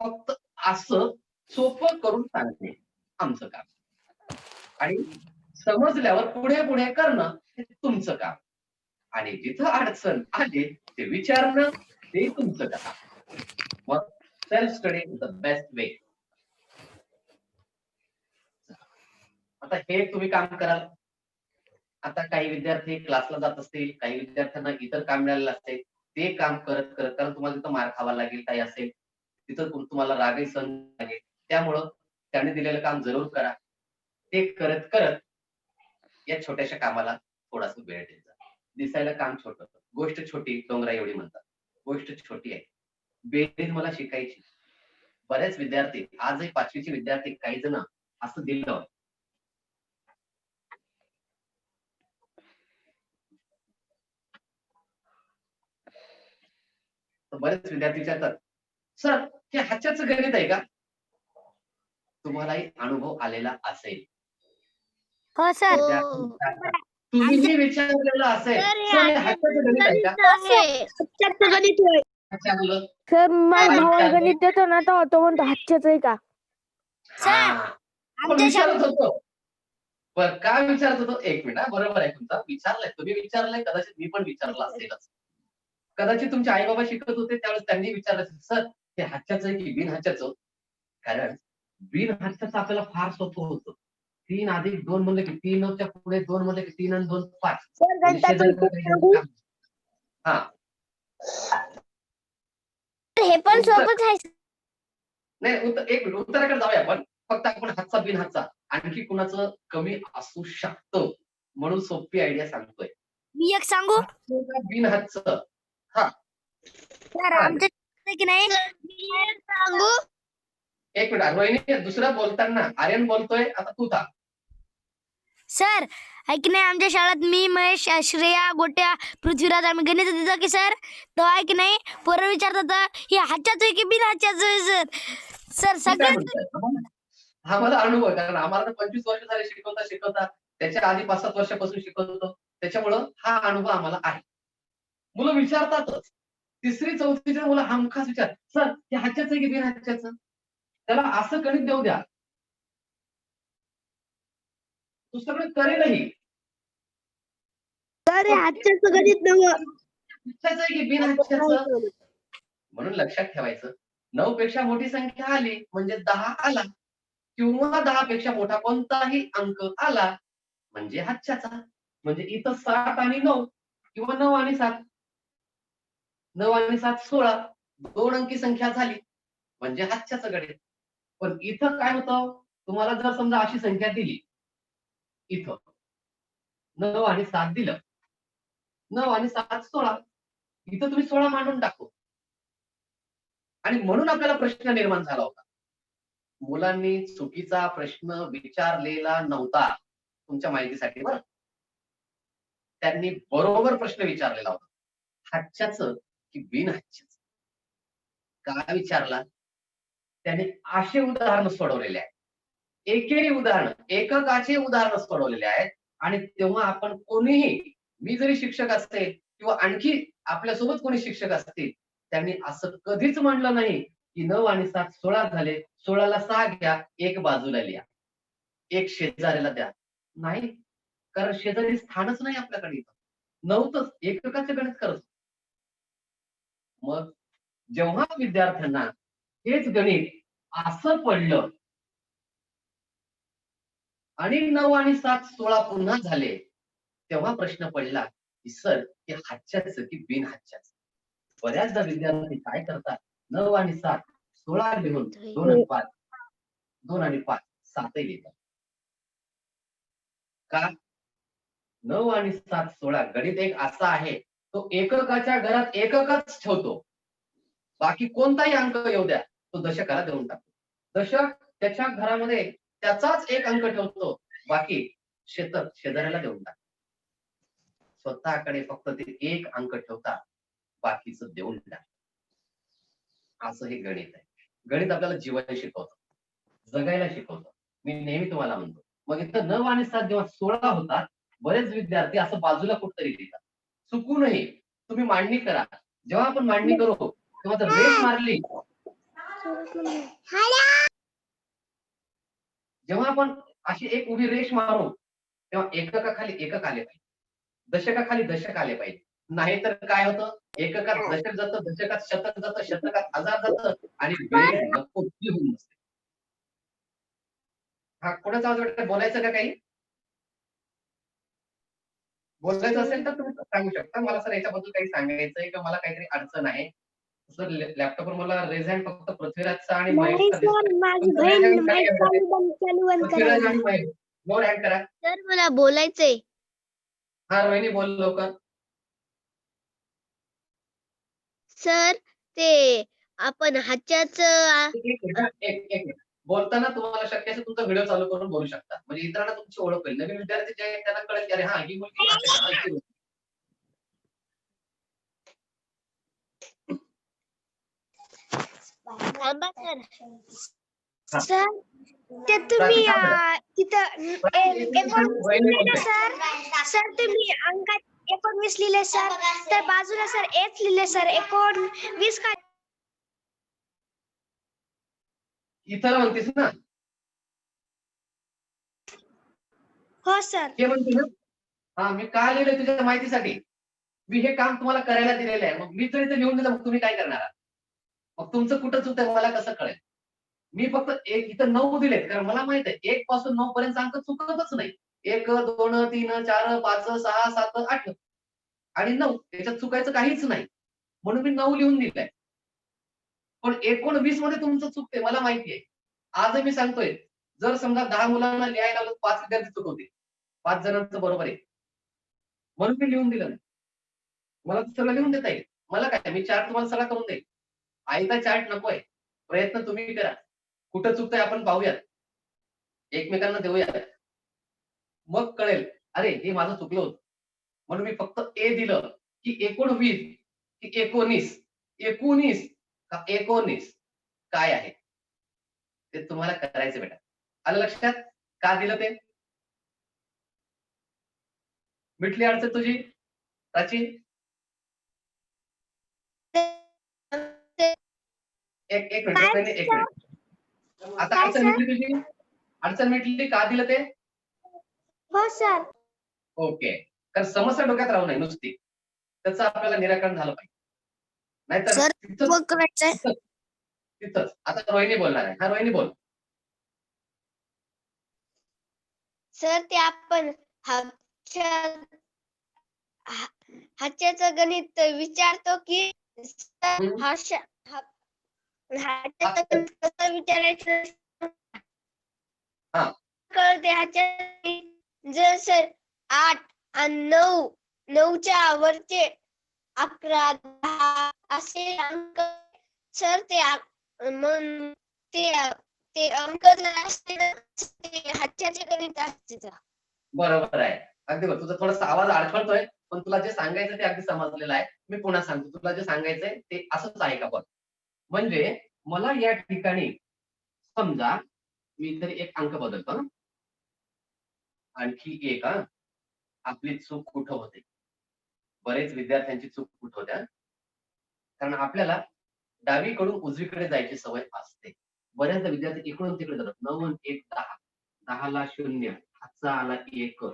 फक्त असं सोपं करून सांगणे आमचं काम आणि समजल्यावर पुढे पुढे करणं हे तुमचं काम आणि जिथं अडचण आली ते विचारणं ते तुमचं काम. मग self study is the best way. आता हे तुम्ही काम कराल. आता काही विद्यार्थी क्लासला जात असतील, काही विद्यार्थ्यांना इतर काम मिळालेलं असते, ते काम करत करत कारण तुम्हाला तिथं मार खावा लागेल काही असेल, तिथं तुम्हाला रागही सहन लागेल, त्यामुळं त्यांनी दिलेलं काम जरूर करा. ते करत करत या छोट्याशा कामाला थोडासा वेळ द्यायचा. दिसायला काम छोटं, गोष्ट छोटी डोंगरा एवढी म्हणतात, गोष्ट छोटी आहे. बेरीज मला शिकायची. बरेच विद्यार्थी आजही 5वीचे विद्यार्थी काही जण असं दिलं, बरेच विद्यार्थी विचारतात सर हे हाच्याचं गणित आहे का. तुम्हालाही अनुभव आलेला असेल, हो सर. तुम्हीही विचारलेलं असेल सर हे हाच्याचं गणित आहे का. अच्छा मुलं, सर माझ्या काय भावाला विचारलं? गणित देतो ना तेव्हा तो म्हणतो हातच्याच आहे का. हा, पण विचारत होतो. बर काय विचारत होतो, एक मिनिट. बरोबर आहे तुमचा, विचारलंय तुम्ही, विचारलंय कदाचित मी पण विचारलं असेलच. कदाचित तुमचे आई बाबा शिकत होते त्यावेळेस त्यांनी विचारलं असेल सर हे हातच्याचं आहे की बिन हातच्याचं. कारण बिन हातच्याचं आपल्याला फार सोपं होतं. 3 अधिक 2 म्हणलं की 3 च्या पुढे 2 म्हणलं की 3 आणि 2 5. हा हे पण सोबत आहे. नाही एक मिनिट उत्तराकडे जाऊया आपण. फक्त आपण हातचा बिन हातचा आणखी कुणाचं कमी असू शकतं म्हणून सोपी आयडिया सांगतोय. मी एक सांगू बिन हातचं. हा सर आमच्या की नाही सांगू एक मिनिट रोहिणी, दुसरं बोलताना आर्यन बोलतोय, आता तू था. सर ऐक नाही आमच्या शाळेत मी महेश श्रेया गोट्या पृथ्वीराज आम्ही गणित देतो की सर तो ऐक नाही पोरं विचारतात हे हातच्याच आहे की बिन हातच्याच आहे सर. सर सगळं हा मला अनुभव आहे कारण आम्हाला तर 25 वर्ष झाले शिकवता त्याच्या आधी 5-7 वर्षापासून शिकवतो, त्याच्यामुळं हा अनुभव आम्हाला आहे. मुलं विचारतातच. 3री-4थीचे मुलं हमखास विचार सर हे हातच्याच आहे की बिन हातच्याचं. त्याला असं गणित देऊ द्या तो सगळं करेलही. सर हातच्याच गणित नव्हतं. हच्च्याचं आहे की बिनहच्च्याचं? म्हणून लक्षात ठेवायचं 9 पेक्षा मोठी संख्या आली म्हणजे 10 आला किंवा 10 पेक्षा मोठा कोणताही अंक आला म्हणजे हच्च्याचा. म्हणजे इथं 7 आणि 9 किंवा 9 आणि 7, 9 आणि 7 16 2 अंकी संख्या झाली म्हणजे हच्च्याचं गणित. पण इथं काय होतं, तुम्हाला जर समजा अशी संख्या दिली, इथं 9 आणि 7 दिलं, 9 आणि 7 16, इथं तुम्ही 16 मांडून टाकतो. आणि म्हणून आपल्याला प्रश्न निर्माण झाला होता. मुलांनी चुकीचा प्रश्न विचारलेला नव्हता, तुमच्या माहितीसाठी बरं. त्यांनी बरोबर प्रश्न विचारलेला होता. हच्च्याचं की बिनहच्च्याचं? काय विचारला? त्याने असे उदाहरण सोडवलेले आहेत. एकेरी उदाहरण, एककाचे उदाहरण सोडवलेले आहेत. आणि तेव्हा आपण कोणीही, मी जरी शिक्षक असेल किंवा आणखी आपल्यासोबत कोणी शिक्षक असतील, त्यांनी असं कधीच म्हणलं नाही की 9 आणि 7 16 झाले, 16ला 6 घ्या, एक बाजूला लिहा, एक शेजाऱ्याला द्या. नाही, कारण शेजारी स्थानच नाही आपल्याकडे इथं. नव्हतंच, एककाचे गणित करत. मग जेव्हा विद्यार्थ्यांना हेच गणित असं पडलं आणि 9 आणि 7 16 पुन्हा झाले, तेव्हा प्रश्न पडला की सर हे हच्च्याचं की बिनहच्च्याचं? बऱ्याचदा विद्यार्थी काय करतात, 9 आणि 7 16 लिहून 2 आणि 5 2 आणि 5 7 लिहितात. का? 9 आणि 7 16 गणित एक असा आहे, तो एककाच्या घरात एककच ठेवतो. बाकी कोणताही अंक येऊ द्या, तो दशकाला देऊन टाकतो. दशक त्याच्या घरामध्ये त्याचाच एक अंक ठेवतो, बाकी शेजाऱ्याला देऊन टाकतो. स्वतःकडे फक्त ते एक अंक ठेवतात, बाकीचं देऊन टाकतात. असं हे गणित आहे. गणित आपल्याला जीवन शिकवतं, जगायला शिकवतं. मी नेहमी तुम्हाला म्हणतो. मग इथं 9 आणि 7 जेव्हा 16 होतात, बरेच विद्यार्थी असं बाजूला कुठतरी लिहितात. चुकूनही तुम्ही मांडणी करा. जेव्हा आपण मांडणी करू तेव्हा जर रेष मारली, जेव्हा आपण अशी एक उभी रेष मारू, तेव्हा एककाखाली एकक आले पाहिजे, दशकाखाली दशक आले पाहिजे. नाहीतर काय होतं, एककात दशक जातं, दशकात शतक जातं, शतकात हजार जातं आणि वेळ नकोची होऊन बसते. हा, कोणाचा आवाज वाटतं? बोलायचं का काही? बोलायचं असेल तर तुम्ही सांगू शकता. मला सर याच्याबद्दल काही सांगायचंय किंवा मला काहीतरी अडचण आहे. सर लॅपटॉपवर मला रेज हँड फक्त पृथ्वीराजचा आणि महेशचा दिसतोय. माझी तुमचा raise hand बहीण खाली आहे का? चालू बंद पृथ्वीराज आणि महेश वर हँड करा. सर मला बोलायचंय. हा, रोहिणी बोल लवकर. सर ते आपण हच्च्याच एक मिनिट. बोलताना तुम्हाला शक्य असेल तुमचा व्हिडिओ चालू करून बोलू शकता. म्हणजे इतरांना तुमची ओळख होईल. नवीन विद्यार्थी जे आहेत त्यांना कळेल की अरे हा, ही मुलगी असेल, हा, इतकी मुलगी. थांबा सर. हा. सर ते तुम्ही तिथं रोहिणी बोलते. सर तुम्ही अंकात 19 लिहिले सर, तर बाजूला सर 1 लिहिले सर, 19 काय? इथं म्हणतेस ना, हो सर. हे म्हणते ना. हा, मी का लिहिलंय तुझ्या माहितीसाठी. मी हे काम तुम्हाला करायला दिलेलं आहे. मग मी जर इथे लिहून दिलं, मग तुम्ही काय करणार आहात? मग तुमचं कुठं चुकतंय मला कसं कळेल? मी फक्त एक इथं 9 दिलेत, कारण मला माहित आहे 1 पासून 9 पर्यंत अंक चुकतच नाही. 1 2 3 4 5 6 7 8 आणि 9 याच्यात चुकायचं काहीच नाही. म्हणून मी 9 लिहून दिलंय. पण 19 मध्ये तुमचं चुकते मला माहिती आहे. आजही मी सांगतोय, जर समजा 10 मुलांना लिहायला लावलं, 5 विद्यार्थी चुकवतील. 5 जणांचं बरोबर आहे. म्हणून मी लिहून दिलं नाही. मला सगळं लिहून देता येईल. मला काय, मी चार्ट तुम्हाला सगळा करून देईल. आईचा चार्ट नकोय. प्रयत्न तुम्ही करा. कुठं चुकतंय आपण पाहूयात. एकमेकांना देऊयात. मग कळेल, अरे हे माझं चुकलं होतं. म्हणून मी फक्त ए दिलं की 19 की 19, 19 का 19 काय आहे ते तुम्हाला करायचं बेटा. आलं लक्षात? का दिलं ते? मिटली अडचण तुझी प्राची? एक मिनिट, एक मिनिट. आता काय अडचण मिटली तुझी? अडचण मिटली का दिलं ते? हो सर. ओके. कारण समस्या डोक्यात राहू नये नुसती. त्याचं आपल्याला निराकरण झालं पाहिजे. नाहीतर सर, तिथंच करायचंय तिथंच आता रोहिणी बोलणार आहे. हा रोहिणी बोल. सर ते आपण हाच्याचं गणित विचारतो की हम्म. हाच्याचं गणित कसं विचारायचं हा. कळते ह्याच्या जर सर 8 आणि 9 9च्या वरचे 11 10 असे अंक सर मग ते अंक जर असते ना ते हाच्याचे गणित असते. बरोबर आहे. अगदी बरोबर. तुझा थोडासा आवाज अडखळतोय, पण तुला जे सांगायचं ते अगदी समजलेलं आहे. मी पुन्हा सांगतो, तुला जे सांगायचंय ते असंच आहे का बघ. म्हणजे मला या ठिकाणी समजा मी इथे एक अंक बदलतो ना, आणखी एक आपली चूक कुठं होते. बरेच विद्यार्थ्यांची चूक कुठं होत्या, कारण आपल्याला डावीकडून उजवीकडे जायची सवय असते. बऱ्याचदा विद्यार्थी इकडून तिकडे जातात. 9 आणि 1 10, 10ला 0, हातचा आला 1.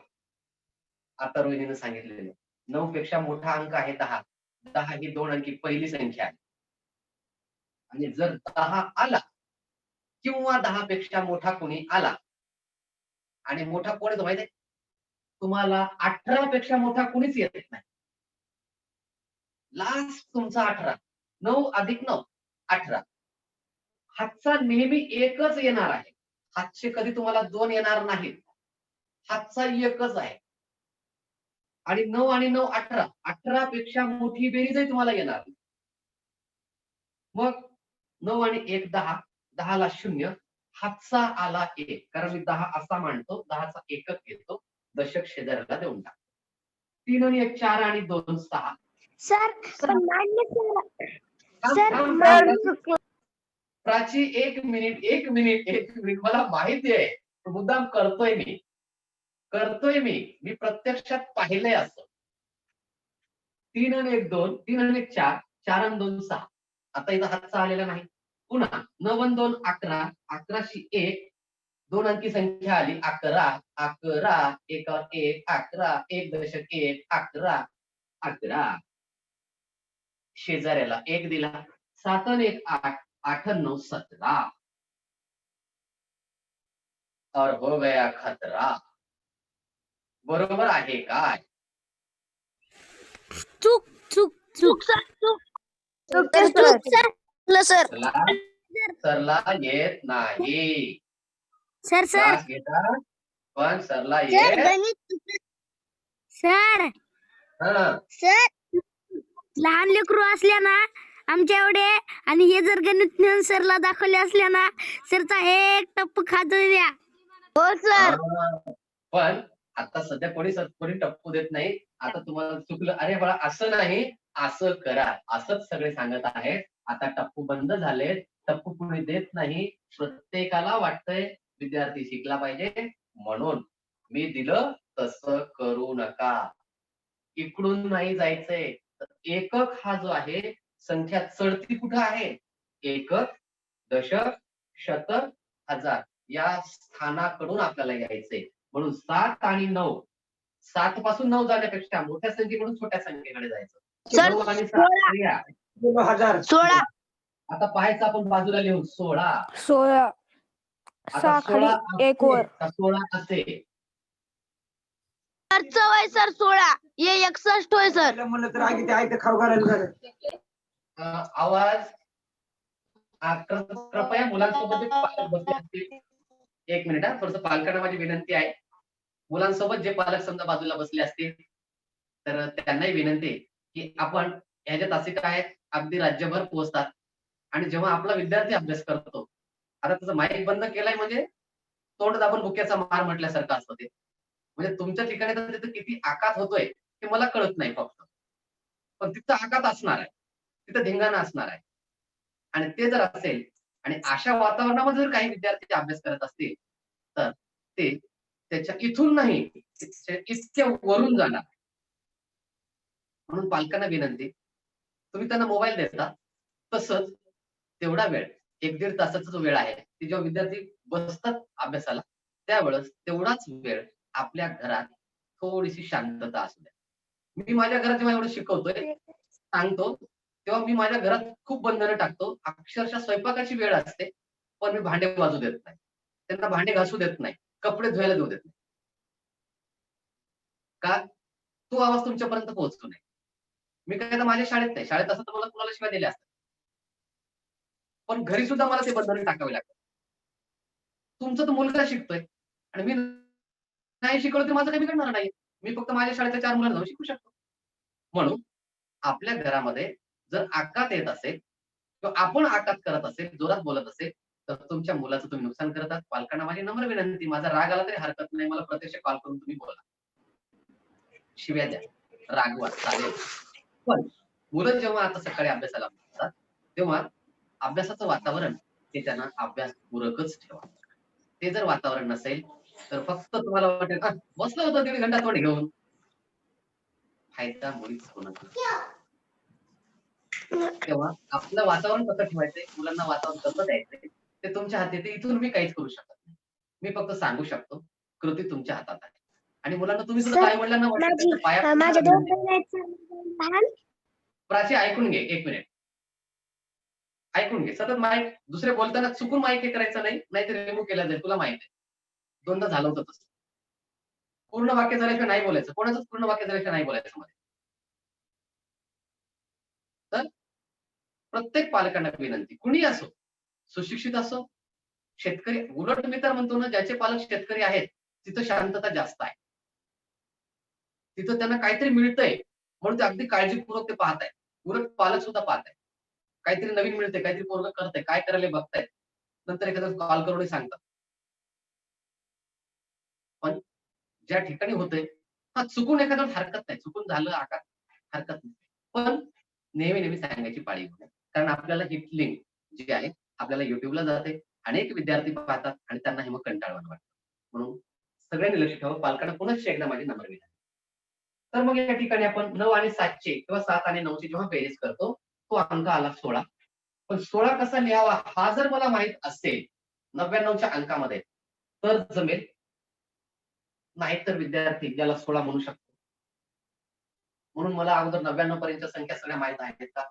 आता रोहिणीने सांगितलेले 9 पेक्षा मोठा अंक आहे 10. 10 ही 2 अंकी पहिली संख्या आहे. आणि जर 10 आला किंवा 10 पेक्षा मोठा कोणी आला, आणि मोठा कोण येतो माहिती आहे, तुम्हाला 18 पेक्षा मोठा कोणीच येत नाही. लास्ट तुमचा 18, 9 अधिक 9 18. हातचा नेहमी एकच येणार आहे. हातचे कधी तुम्हाला 2 येणार नाहीत. हातचा एकच आहे. आणि 9 आणि 9 18, 18 पेक्षा मोठी बेरीजही तुम्हाला येणार नाही. मग 9 आणि 1 10, 10ला 0, हातचा आला 1, कारण मी 10 असा मांडतो, 10चा एकक घेतो, दशक शेजाऱ्याला देऊन टाकतो. 3 आणि 1 4 आणि 2 6. सर प्राची एक मिनिट मला माहिती आहे. मुद्दाम करतोय मी प्रत्यक्षात पाहिलंय असं. 3 आणि 1 2, 3 आणि 1 4, 4 आणि 2 6. आता इथं हातचा आलेला नाही. पुन्हा 9 आणि 2 11, 11शी 1, 2 अंकी संख्या आली 11, 11 1 1 11, 1 दशक 1 11 11. शेजाऱ्याला 1 दिला. 7 आणि 1 8, 8 आणि 9 17. और हो गया खतरा. बरोबर आहे काय? चूक चूक चूक सर सरला येत नाही. सर सर क्लास घेतात पण सरला येत सर हा. लहान लेकरू असल्या ना आमच्या एवढे, आणि हे जर गणित नेऊन सरला दाखवले असल्या ना, सरचा एक टप्प खातो द्या. हो सर. पण आता सध्या कोणी टप्पू देत नाही. आता तुम्हाला चुकलं, अरे बाळा असं नाही, असं करा, असंच सगळे सांगत आहेत. आता टप्पू बंद झालेत, टप्पू कोणी देत नाही. प्रत्येकाला वाटतंय विद्यार्थी शिकला पाहिजे म्हणून मी दिलं, तसं करू नका. इकडून नाही जायचंय. एकक हा जो आहे, संख्या चढती कुठं आहे, एकक दशक शतक हजार या स्थानाकडून आपल्याला यायचंय. म्हणून 7 आणि 9, 7 पासून 9 जाण्यापेक्षा मोठ्या संख्येकडून छोट्या संख्येकडे जायचं. 9 आणि 7 16. आता पाहायचं आपण बाजूला लिहून 16. 16 आता 16 एक वर 16 असे. सर 16 ये 61 होय सर. आवाज कृपया मुलांसोबत जे पालक बसले असतील, एक मिनिट थोडस पालकांना माझी विनंती आहे. मुलांसोबत जे पालक समजा बाजूला बसले असतील, तर त्यांनाही विनंती आहे की आपण ह्याच्या तासिका आहेत, अगदी राज्यभर पोहोचतात. आणि जेव्हा आपला विद्यार्थी अभ्यास करतो, आता त्याचं माईक बंद केलाय म्हणजे तोंड दाबून बुक्याचा मार म्हटल्यासारखं असतं ते. म्हणजे तुमच्या ठिकाणी तर तिथं किती आकात होतोय हे मला कळत नाही फक्त, पण तिथं आकात असणार आहे, तिथं धिंगाणा असणार आहे. आणि ते जर असेल आणि अशा वातावरणामध्ये जर काही विद्यार्थी अभ्यास करत असतील, तर ते त्याच्या इथून नाही, इतक्या वरून जाणार. म्हणून पालकांना विनंती, तुम्ही त्यांना मोबाईल देता, तसंच तेवढा वेळ 1-1.5 तासाचा जो वेळ आहे, ते जेव्हा विद्यार्थी बसतात अभ्यासाला, त्यावेळेस तेवढाच वेळ आपल्या घरात थोडीशी शांतता असू द्या. मी माझ्या घरात जेव्हा एवढं शिकवतोय सांगतो तेव्हा मी माझ्या घरात खूप बंधनं टाकतो. अक्षरशः स्वयंपाकाची वेळ असते पण मी भांडे वाजू देत नाही, त्यांना भांडे घासू देत नाही, कपडे धुवायला देऊ देत नाही. का? तो आवाज तुमच्यापर्यंत पोहोचतो नाही. मी काय आता माझ्या शाळेत नाही, शाळेत असं तर मला कुणाला शिवाय दिल्या असतात, पण घरी सुद्धा मला ते बंधनं टाकावे लागतात. तुमचा तो मुलगा शिकतोय आणि मी नाही शिकवलं तर माझं काही बिघडणार नाही. मी फक्त माझ्या शाळेच्या 4 मुलांना जाऊन शिकू शकतो. म्हणून आपल्या घरामध्ये जर आकात येत असेल किंवा आपण आकात करत असेल, जोरात बोलत असेल, तर तुमच्या मुलाचं तुम्ही नुकसान करत आहात. पालकांना माझी नम्र विनंती, माझा राग आला तरी हरकत नाही, मला प्रत्यक्ष कॉल करून तुम्ही बोला, शिव्या द्या, रागवा, चालेल. पण मुलं जेव्हा आता सकाळी अभ्यासाला बसतात तेव्हा अभ्यासाचं वातावरण ते त्यांना अभ्यास पूरकच ठेवा. ते जर वातावरण नसेल तर फक्त तुम्हाला वाटेल बसलं होतं 1.5 घंटा तोंड घेऊन, फायदा मुळीच होणार नाही. तेव्हा आपलं वातावरण कसं ठेवायचंय, मुलांना वातावरण कसं द्यायचंय ते तुमच्या हाती आहे. इथून मी काहीच करू शकत नाही. मी फक्त सांगू शकतो, कृती तुमच्या हातात आहे. आणि मुलांना तुम्ही सुद्धा आई वडिलांना माझ्या 2 बहिणी आहेत सर, लहान. प्राची ऐकून घे 1 मिनिट, ऐकून घे. सतत माईक दुसरे बोलताना चुकून माईक हे करायचं नाही, नाहीतर रिमूव्ह केला जाईल, तुला माहिती आहे. 2दा झालं होतं तसं. पूर्ण वाक्य झाल्याशिवाय नाही बोलायचं, कोणाचंच पूर्ण वाक्य झाल्याशिवाय नाही बोलायचं मध्ये. तर प्रत्येक पालकांना विनंती, कुणी असो, सुशिक्षित असो, शेतकरी, उलट मी तर म्हणतो ना, ज्याचे पालक शेतकरी आहेत तिथं शांतता जास्त आहे. तिथं त्यांना काहीतरी मिळतंय म्हणून ते अगदी काळजीपूर्वक ते पाहत आहेत. उलट पालक सुद्धा पाहत आहेत. काहीतरी नवीन मिळतंय, काहीतरी पोरगं करतंय, काय करायला बघतायत, नंतर एखादा कॉल करून सांगतात. पण ज्या ठिकाणी होतंय, हा चुकून एखादं हरकत नाही, चुकून झालं आकात हरकत नाही, पण नेहमी नेहमी सांगायची पाळी येऊ नये. कारण आपल्याला ही लिंक जी आहे आपल्याला युट्यूबला जाते, अनेक विद्यार्थी पाहतात आणि त्यांना हे मग कंटाळवाणं वाटतं. म्हणून सगळ्यांनी लक्ष ठेवावं. पालकांना पुन्हा एकदा माझी नम्र विनंती. तर मग या ठिकाणी आपण 9 आणि 7चे किंवा 7 आणि 9चे जेव्हा बेरीज करतो तो अंक आला 16. पण 16 कसा लिहावा हा जर मला माहित असेल 99च्या अंकामध्ये तर जमेल, नाहीतर विद्यार्थी ज्याला 16 म्हणू शकतो. म्हणून मला अगोदर 99 पर्यंतच्या संख्या सगळ्या माहित आहेत का,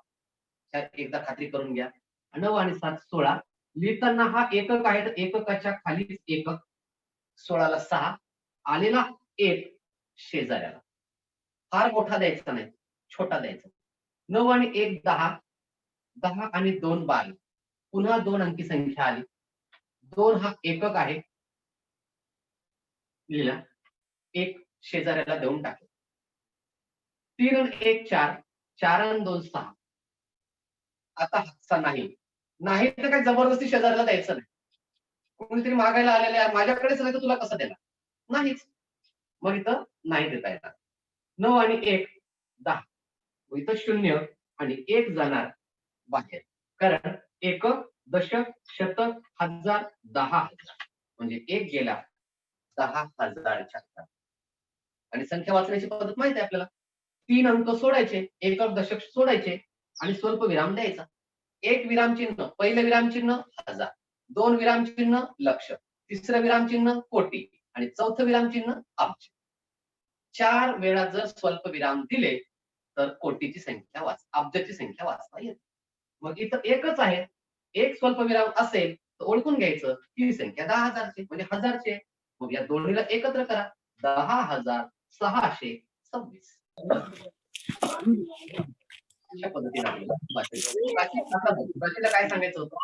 त्यात एकदा खात्री करून घ्या. 9 आणि 7 16 लिहिताना हा एकक आहे तर एककाच्या खाली एकक, 16ला 6 आलेला 1 शेजाऱ्याला, फार मोठा द्यायचा नाही, छोटा द्यायचा. 9 आणि 1 10, 10 आणि 2 12, पुन्हा 2 अंकी संख्या आली. 2 हा एकक आहे, लिहिला, 1 शेजाऱ्याला देऊन टाकलं. 3 आणि 1 4, 4 आणि 2 6. आता हातचा नाही, नाही तर काही जबरदस्ती शेजाऱ्याला द्यायचं नाही. कोणीतरी मागायला आलेलं आहे, माझ्याकडेच नाही तर तुला कसं देणार, नाहीच. मग इथं नाही देता येणार. 9 आणि 1 10, इथं 0 आणि 1 जाणार बाहेर, कारण एकक, दशक, शतक, हजार, 10,000 म्हणजे 1 गेला 10,000च्या. आणि संख्या वाचण्याची पद्धत माहिती आहे आपल्याला. 3 अंक सोडायचे, एकक दशक सोडायचे आणि स्वल्प विराम द्यायचा. 1 विरामचिन्ह, पहिलं विरामचिन्ह 1000, 2 विरामचिन्ह लक्ष, तिसरं विरामचिन्ह कोटी आणि चौथं विरामचिन्ह अब्ज. 4 वेळा जर स्वल्प विराम दिले तर कोटीची संख्या अब्जाची संख्या वाचता येते. मग इथं एकच आहे, एक स्वल्प विराम असेल तर ओळखून घ्यायचं ही संख्या 10,000ची म्हणजे 1000ची. मग या दोन्हीला एकत्र करा, 10,626. अशा पद्धतीने आपल्याला प्राचीला काय सांगायचं होतं?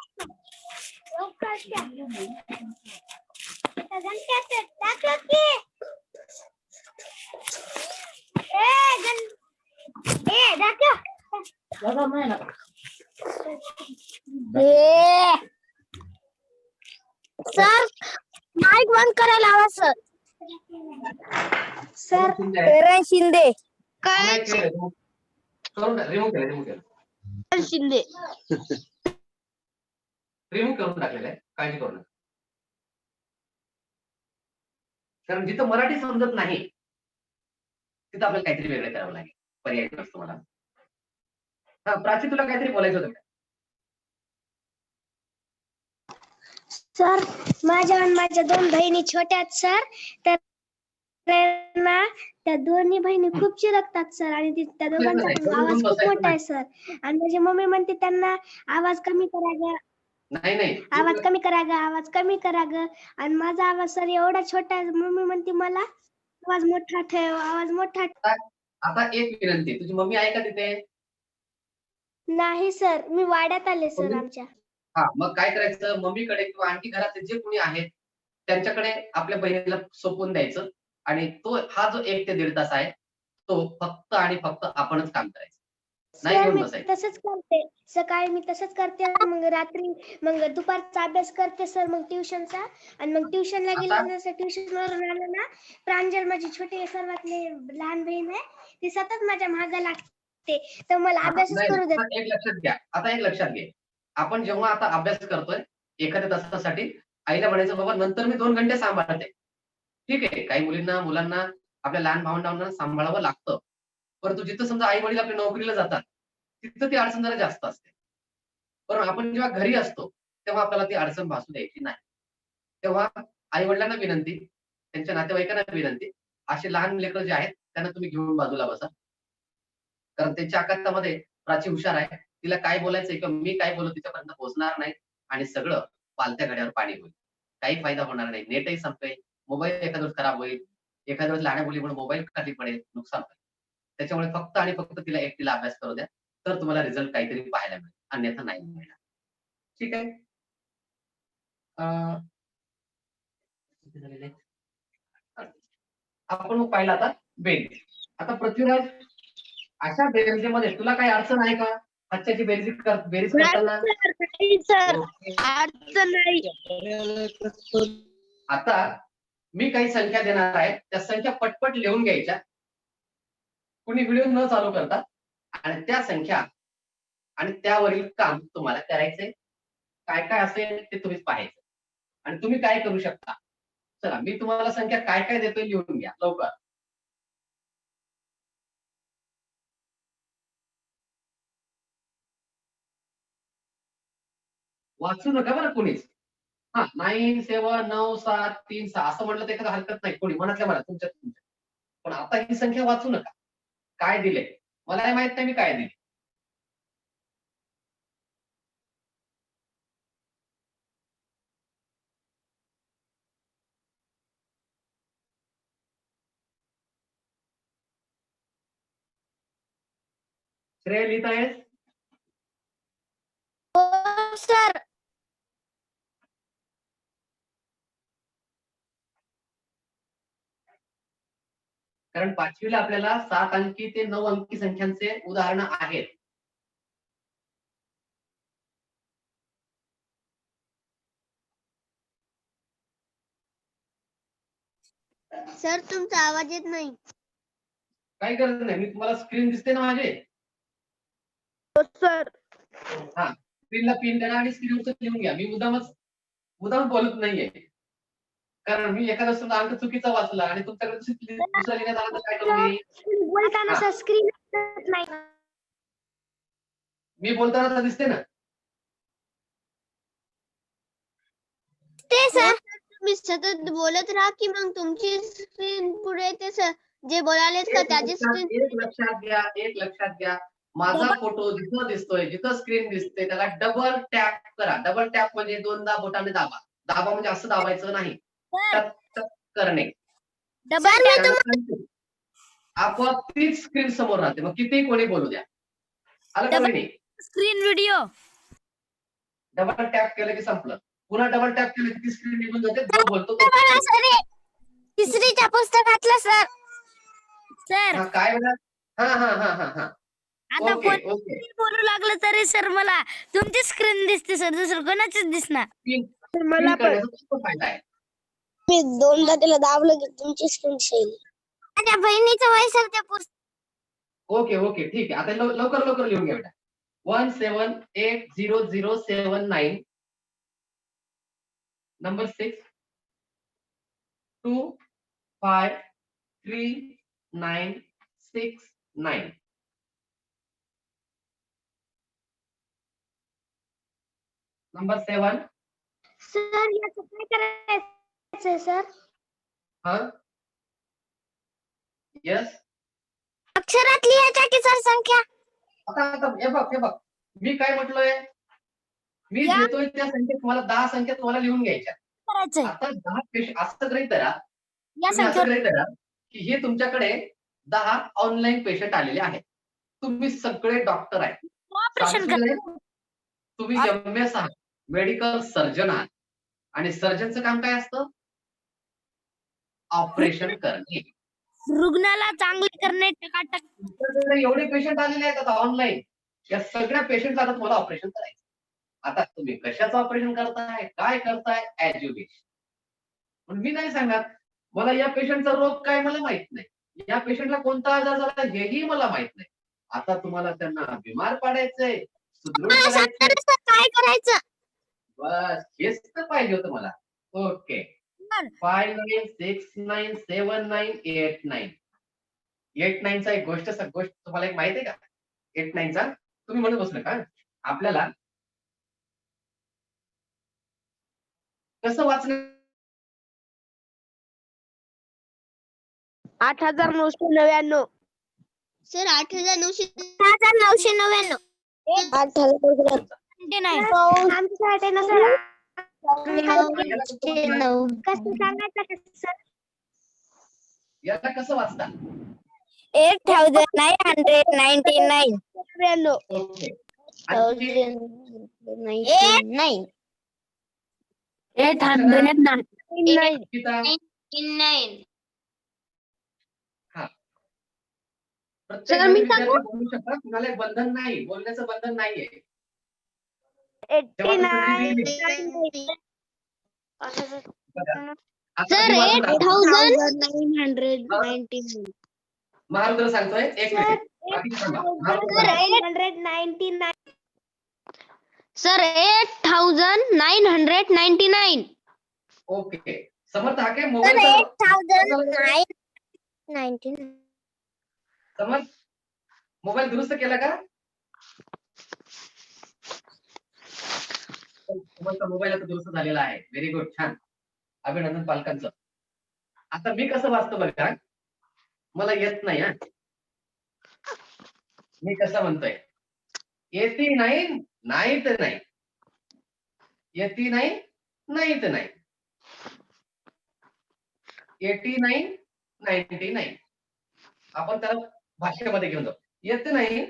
सर माईक बंद करायला हवा सर. सर करण शिंदे. शिंदे रिमूव्ह करून टाकलेलं आहे, काळजी करू नका. कारण जिथं मराठी समजत नाही तिथं आपल्याला काहीतरी वेगळं करावं लागेल, पर्याय नसतो मला. हा प्राची, तुला काहीतरी बोलायचं होतं का? सर माझ्या 2 बहिणी छोट्या आहेत सर, तर त्यांना त्या दोन्ही बहिणी हं. खूप चिरकतात सर आणि त्या नाही, दोघांचा नाही, पण जवळ आवाज येऊन खूप बसायचं मोठा आहे सर. आणि माझी मम्मी म्हणते त्यांना आवाज कमी करा ग, नाही, नाही. आवाज कमी करा ग, आवाज कमी करा ग. आणि माझा आवाज सर एवढा छोटा आहे. मम्मी म्हणते मला आवाज मोठा ठेव, आवाज मोठा ठेव. आता एक विनंती, तुझी मम्मी आहे का तिथे? नाही सर, मी वाड्यात आले सर मम्मी? आमच्या. हा, मग काय करायचं, मम्मीकडे किंवा आणखी घरातले जे कोणी आहेत त्यांच्याकडे आपल्या बहिणीला सोपवून द्यायचं आणि हा जो 1 ते 1.5 तास आहे तो फक्त आणि फक्त आपणच काम करायचं, नाही सर घेऊन मी बसायचं. तसंच करते. सकाळी मी तसंच करते, मग रात्री मग दुपारचा अभ्यास करते सर, मग ट्युशनचा. आणि मग ट्युशनला आता गेल्यानंतर ट्युशनवरून आलं ना, प्रांजल माझी छोटी सर्वात लहान बहीण आहे, ती सतत माझ्या मागे लागते, तर मला हा, अभ्यासच नाही, करू देत. आता एक लक्षात घ्या, आता एक लक्षात घे. आपण जेव्हा आता अभ्यास करतोय एखाद्या तासासाठी, आईला म्हणायचं बाबा नंतर मी 2 घंटे सांभाळते. ठीक आहे, काही मुलांना आपल्या लहान भावंडांना सांभाळावं लागतं. परंतु जिथं समजा आई-वडील आपल्या नोकरीला जातात, तिथं ती अडचण जरा जास्त असते. पण आपण जेव्हा घरी असतो, तेव्हा आपल्याला ती अडचण भासू द्यायची नाही. तेव्हा आई-वडिलांना विनंती, त्यांच्या नातेवाईकांना विनंती, असे लहान लेकरं जे आहेत, त्यांना तुम्ही घेऊन बाजूला बसा. कारण त्यांच्या आकारामध्ये प्राची हुशार आहे. तिला काय बोलायचंय किंवा मी काय बोलू तिच्यापर्यंत पोहोचणार नाही आणि सगळं पालत्या घड्यावर पाणी होईल. काही फायदा होणार नाही. नेटही संपेल, मोबाईल एखाद्या वेळेस खराब होईल, एखाद्या वेळेस लहान्या मुलीमुळे मोबाईल खाली पडेल, नुकसान होईल. त्याच्यामुळे फक्त आणि फक्त तिला एकटीला अभ्यास करू द्या. तर तुम्हाला रिझल्ट काहीतरी पाहायला मिळेल. अन्यथा नाही मिळणार. ठीक आहे? अ, किती झालेले आहेत? आपण मग पाहिलं आता बेरीज. आता पृथ्वीराज, अशा बेरजेमध्ये तुला काही अडचण आहे का? आजच्याची बेरीज करताना? Sir okay. अडचण नाही. आता मी काही संख्या देणार आहे, त्या संख्या पटपट लिहून घ्यायच्या. कुणी व्हिडिओ न चालू करता आणि त्या संख्या आणि त्यावरील काम तुम्हाला करायचंय. काय काय असेल ते तुम्हीच पाहायचं आणि तुम्ही काय करू शकता. चला, मी तुम्हाला संख्या काय काय देतोय लिहून घ्या लवकर. वाचू नका बरं कुणीच. हा, 9, 7, 9, 7, 3, 6 असं म्हटलं तर एखादा हरकत नाही. कोणी मनातल्या मनात तुमच्या. पण आता ही संख्या वाचू नका. काय दिले? मलाही माहित नाही मी काय दिले. श्रेय लिहित आहेस? हो सर. कारण 5वीला आपल्याला 7 अंकी ते 9 अंकी संख्यांचे उदाहरणं आहेत. सर तुमचा आवाज येत नाही. काही गरज नाही. मी तुम्हाला स्क्रीन दिसते ना माझे? सर हा, स्क्रीनला पिन करा आणि स्क्रीनवर लिहून घ्या. मी मुद्दाम बोलत नाहीये. कारण मी एखादा सुद्धा अंक चुकीचा वाचला आणि तुमच्याकडे दुसरा लिहिण्यात आला तर काय करू मी? बोलताना हा. सर स्क्रीन नाही. मी बोलताना तर दिसते ना? ते सर तुम्ही सतत बोलत राहा की मग तुमची स्क्रीन पुढे ते सर जे बोलालेत का त्याची स्क्रीन. एक लक्षात घ्या. माझा फोटो जिथं दिसतोय, जिथं स्क्रीन दिसते त्याला डबल टॅप करा. डबल टॅप म्हणजे 2दा बोटाने दाबा. दाबा म्हणजे असं दाबायचं नाही. टक टक करणे. डबल आपोआप तीच स्क्रीन समोर राहते. मग कितीही कोणी बोलू द्या. आलं का नाही? Screen video. डबल टॅप केलं की संपलं. पुन्हा डबल टॅप केलं की ती स्क्रीन निघून जाते. जो बोलतो तो. तिसरीच्या पुस्तकातलं सर. सर हा, काय म्हणा? हा. आता ओके, ओके. कोणी बोलू लागलं तरी सर मला तुमची स्क्रीन दिसते सर, दुसरं कोणाचीच दिसणार. मला पण करण्याचा खूप फायदा आहे. मी दोनदा त्याला दाबलं की तुमची स्क्रीन शेल. माझ्या बहिणीचं वय सर त्या ओके, ठीक आहे. आता लवकर लिहून घ्या बेटा. 17800079 नंबर 6 253969 नंबर 7. सर याचं काय करायचं सर? हा, येस. अक्षरात लिहायच्या की सर संख्या? आता हे बघ मी काय म्हटलोय, मी या. देतोय त्या संख्येत तुम्हाला 10 संख्या तुम्हाला लिहून घ्यायच्या. करायचंय आता 10 पेशंट असं गृहीत धरा, या तुम्ही असं संख्येवर गृहीत धरा की हे तुमच्याकडे 10 ऑनलाईन पेशंट आलेले आहेत. तुम्ही सगळे डॉक्टर आहेत. ऑपरेशन कर. 7वीला तुम्ही MS आहात, मेडिकल सर्जन आहात आणि सर्जनचं काम काय असतं? ऑपरेशन करणे. रुग्णाला चांगले करणे टकाटक. तुमच्याकडे एवढे पेशंट आलेले आहेत आता ऑनलाईन, या सगळ्या पेशंटला आता तुम्हाला ऑपरेशन करायचं. आता तुम्ही कशाचं ऑपरेशन करताय, काय करताय, ऍज यू विश. पण मी नाही सांगत मला या पेशंटचा रोग काय मला माहित नाही, या पेशंटला कोणता आजार झाला हेही मला माहित नाही. आता तुम्हाला त्यांना बिमार पाडायचंय, सुदृढ मला सांगा करायचंय, ना सर काय करायचं? बस हेच तर पाहिजे होतं मला. ओके. 59697989. 89चा एक गोष्ट तुम्हाला एक माहिती आहे का? 89चा तुम्ही म्हणत बसले का आपल्याला कसं वाचणं? 8,999. सर 8,999. 8,000. ते नाही आमच्यासाठी ना सर कसं सांगायचं का सर? याला कसं वाचता? 8,999. 99. ओके. आणखी 809. गीता? हा. प्रत्येक सर, मी विद्यार्थी सांगू? बोलू शकता, कुणाला एक बंधन नाही, बोलण्याचं बंधन नाहीये. 89. आता सर मी वाचून दाखवतो. 8,999. महारुद्र सांगतोय एक मिनिट. बाकी सांगा. महारुद्र सांगा. 899. सर 8,999. ओके. समर्थ हाके सर मोबाईल 8,999. समर्थ मोबाईल दुरुस्त केला का? समर्थचा मोबाईल आता दुरुस्त झालेला आहे. व्हेरी गुड, छान, अभिनंदन पालकांचं. आता मी कसं वाचतो बघा, मला येत नाही. मी कसं म्हणतोय, 89 नाही तर नाही, 89 नाही तर नाही, 89 99. आपण त्याला भाषेमध्ये घेऊन जाऊ. येत नाही,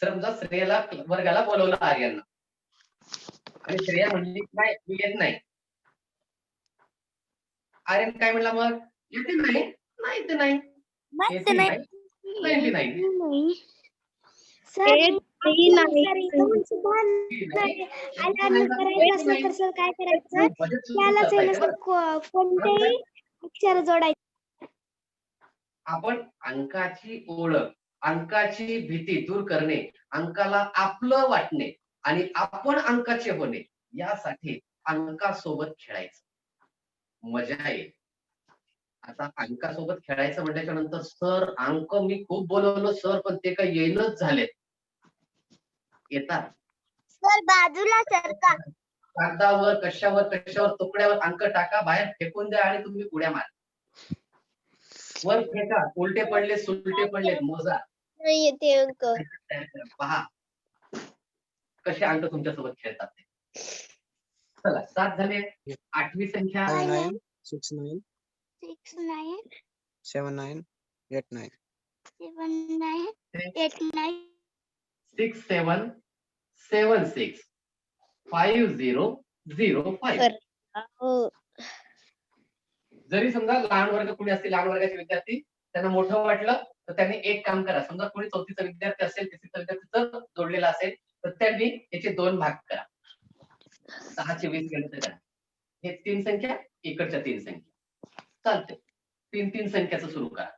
समजा श्रेयाला वर्गाला बोलवलं आर्यनला आणि श्रेया म्हणली नाही मी येत नाही. आर्यन काय म्हणला मग? येते नाही, नाही तर नाही, येते नाही, 99. सर सर काय करायचं? कोणतेही अक्षर जोडायचं. आपण अंकाची ओळख, अंकाची भीती दूर करणे, अंकाला आपलं वाटणे आणि आपण अंकाचे होणे, यासाठी अंकासोबत खेळायचं. मजा येईल. आता अंकासोबत खेळायचं म्हटल्याच्या नंतर सर अंक मी खूप बोलवलं सर, पण ते काही येईनच झाले. येतात सर बाजूला सरका. कागदावर कशावर तुकड्यावर अंक टाका, बाहेर फेकून द्या आणि तुम्ही उड्या मारा. वर फेका, उलटे पडले सुलटे पडले मोजा, नाही येते अंक. पहा कसे अंक तुमच्यासोबत खेळतात ते. चला 7 झाले. 8वी संख्या 59 69 69 79 89 79 89 6776 5005. जरी समजा लहान वर्ग कुणी असतील, लहान वर्गाचे विद्यार्थी, त्यांना मोठं वाटलं तर त्यांनी एक काम करा. समजा कोणी 4थीचा विद्यार्थी असेल, 3रीचा विद्यार्थी जर जोडलेला असेल तर त्यांनी याचे 2 भाग करा. 6चे 20 केले तर करा. हे 3 संख्या, इकडच्या 3 संख्या चालते. 3 संख्याचं सुरू करा.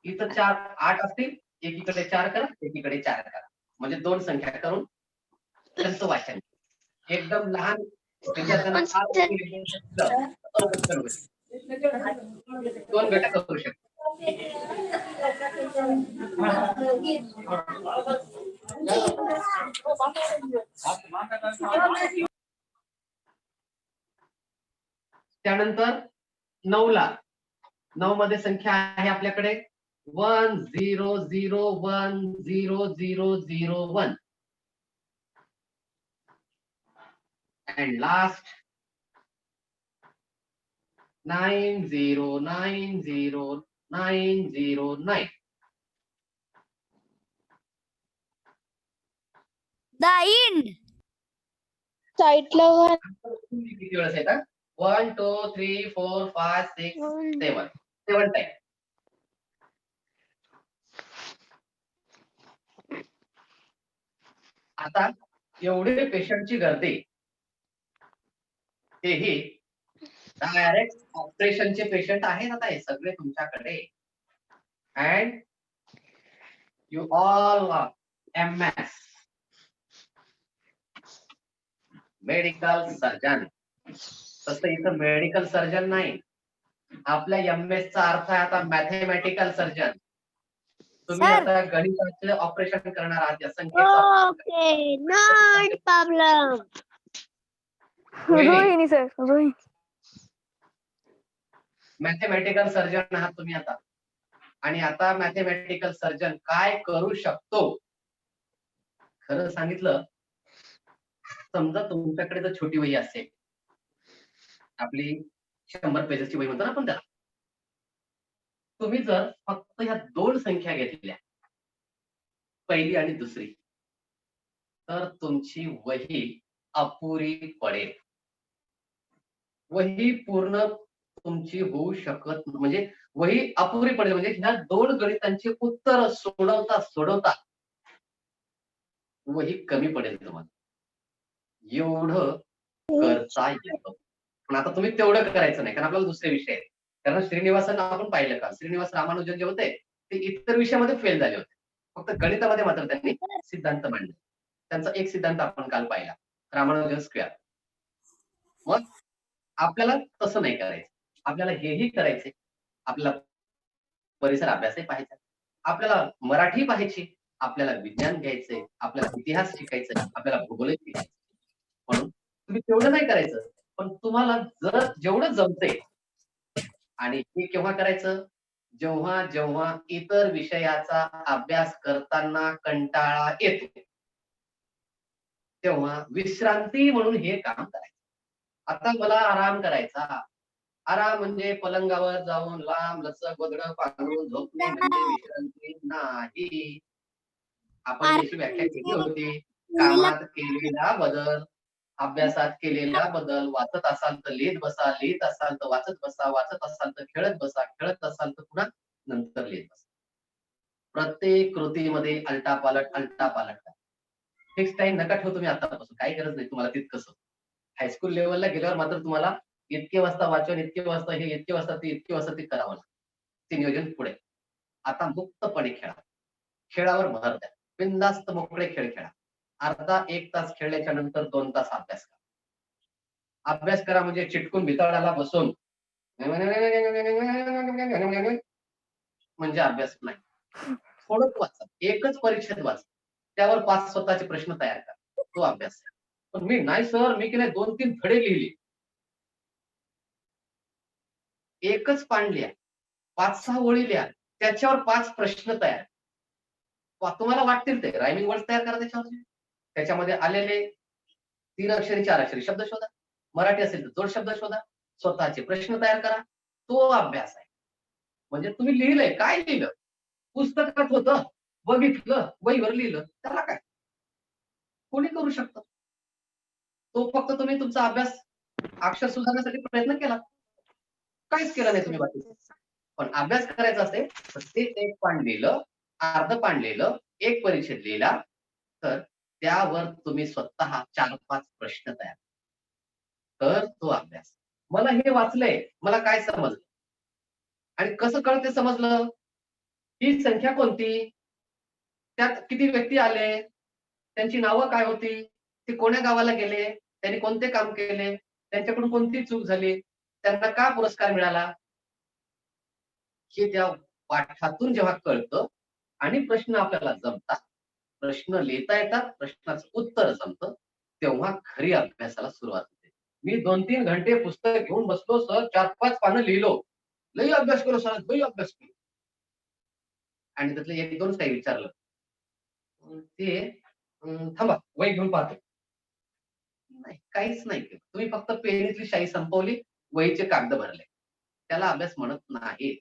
इथं 8 असतील, एकीकडे 4 करा, एकीकडे 4 करा, म्हणजे 2 संख्या करून त्यांचं वाचन. एकदम लहान विद्यार्थ्यांना 2 गट करू शकतो. त्यानंतर 9 ला 9 मध्ये संख्या आहे आपल्याकडे 100100001 and last 9090909. The Ind. साईटला किती वेळेस येतात? 1 2 3 4 5 6 7 7 टाइम. आता एवढे पेशंटची गर्दी, तेही डायरेक्ट ऑपरेशनचे पेशंट आहेत आता हे सगळे तुमच्याकडे. And you all MS medical surgeon. तसं इथं मेडिकल सर्जन नाही, आपल्या MS चा अर्थ आहे आता मॅथमॅटिकल सर्जन. तुम्ही Sir. आता गणिताचे ऑपरेशन करणार आहात या संख्येचं. Okay, not problem. Rohini sir, Rohini. Mathematical surgeon आहात तुम्ही आता. आणि आता मॅथमॅटिकल सर्जन काय करू शकतो? खरं सांगितलं, समजा तुमच्याकडे जर छोटी वही असेल, आपली 100 पेजेसची वही म्हणतो ना आपण त्याला, तुम्ही जर फक्त ह्या 2 संख्या घेतल्या, पहिली आणि दुसरी, तर तुमची वही अपुरी पडेल. वही पूर्ण तुमची होऊ शकत, म्हणजे वही अपुरी पडेल. म्हणजे ह्या 2 गणितांची उत्तर सोडवता सोडवता वही कमी पडेल तुम्हाला. एवढं करता येतं. पण आता तुम्ही तेवढं करायचं नाही, कारण आपल्याला दुसरे विषय आहेत. कारण श्रीनिवासन आपण पाहिलं का, श्रीनिवास रामानुजन जे होते ते इतर विषयामध्ये फेल झाले होते, फक्त गणितामध्ये मात्र त्यांनी सिद्धांत मांडले. त्यांचा एक सिद्धांत आपण काल पाहिला, रामानुजन स्क्वेअर. मग आपल्याला तसं नाही करायचं, आपल्याला हेही करायचे. आपल्याला परिसर अभ्यासही पाहायचा, आपल्याला मराठी पाहायची, आपल्याला विज्ञान घ्यायचंय, आपल्याला इतिहास शिकायचंय, आपल्याला भूगोल शिकायचं. म्हणून तुम्ही तेवढं नाही करायचं, पण तुम्हाला जर जेवढं जमतंय, आणि हे केव्हा करायचं? जेव्हा जेव्हा इतर विषयाचा अभ्यास करताना कंटाळा येतो, तेव्हा विश्रांती म्हणून हे काम करायचं. आता मला आराम करायचा. आराम म्हणजे पलंगावर जाऊन लांब लचक गोधडं पांघरून झोपणे म्हणजे विश्रांती नाही. आपण याची व्याख्या केली होती. कामात केलेला बदल, अभ्यासात केलेला बदल. वाचत असाल तर लिहित बसा, लिहित असाल तर वाचत बसा, वाचत असाल तर खेळत बसा, खेळत असाल तर पुन्हा नंतर लिहित बसा. प्रत्येक कृतीमध्ये अलटापालट अलटापालट. फिक्स टाइम नका ठेवू तुम्ही आतापासून, काही गरज नाही तुम्हाला तितकंच. हायस्कूल लेवलला गेल्यावर मात्र तुम्हाला इतके वाजता वाचन, इतके वाजता हे, इतके वाजता ते, इतके वाजता ते करावं लागतं. ते नियोजन पुढे. आता मुक्तपणे खेळा, खेळावर भर द्या, बिनधास्त मोकळे खेळ खेळा. अर्धा 1 तास खेळल्याच्या नंतर 2 तास अभ्यास करा. अभ्यास करा म्हणजे चिटकून भिताडाला बसून म्हणजे अभ्यास नाही. थोडंच वाचा, एकच परीक्षेत वाचा, त्यावर 5 स्वतःचे प्रश्न तयार करा, तो अभ्यास. पण मी नाही सर, मी की नाही 2-3 धडे लिहिली, एकच पान लिहा, 5-6 ओळी लिहा, त्याच्यावर 5 प्रश्न तयार. तुम्हाला वाटतील ते रायमिंग वर्ड्स तयार करा त्याच्यावरचे. त्याच्यामध्ये आलेले 3 अक्षरी 4 अक्षरी शब्द शोधा. मराठी असेल तर जोड शब्द शोधा. स्वतःचे प्रश्न तयार करा. तो अभ्यास आहे. म्हणजे तुम्ही लिहिलंय, काय लिहिलं? पुस्तकात होतं, बघितलं, वहीवर लिहिलं, त्याला काय? कोणी करू शकतं. तो फक्त तुम्ही तुमचा अभ्यास अक्षर सुधारण्यासाठी प्रयत्न केला, काहीच केलं नाही तुम्ही बाकी. पण अभ्यास करायचा असेल तर ते 1 पान लिहिलं, अर्ध पान लिहिलं, 1 परीक्षेत लिहिला, तर त्यावर तुम्ही स्वतः 4-5 प्रश्न तयार, तर तो अभ्यास. मला हे वाचलंय, मला काय समजलं आणि कसं कळत ते समजलं? ही संख्या कोणती, त्यात किती व्यक्ती आले, त्यांची नावं काय होती, ते कोण्या गावाला गेले, त्यांनी कोणते काम केले, त्यांच्याकडून कोणती चूक झाली, त्यांना का पुरस्कार मिळाला, हे त्या पाठातून जेव्हा कळतं आणि प्रश्न आपल्याला जमतात, प्रश्न लिहिता येतात, प्रश्नाचं उत्तर जमतं, तेव्हा खरी अभ्यासाला सुरुवात होते. मी 2-3 घंटे पुस्तक घेऊन बसलो सर, 4-5 पानं लिहिलो, लई अभ्यास केलो सर, लई अभ्यास केलो. आणि त्यातलं एक दोनच काही विचारलं ते थांबा वही घेऊन पाहतो. नाही काहीच नाही केलं. तुम्ही फक्त पेनीतली शाई संपवली, वहीचे कागद भरले. त्याला अभ्यास म्हणत नाही.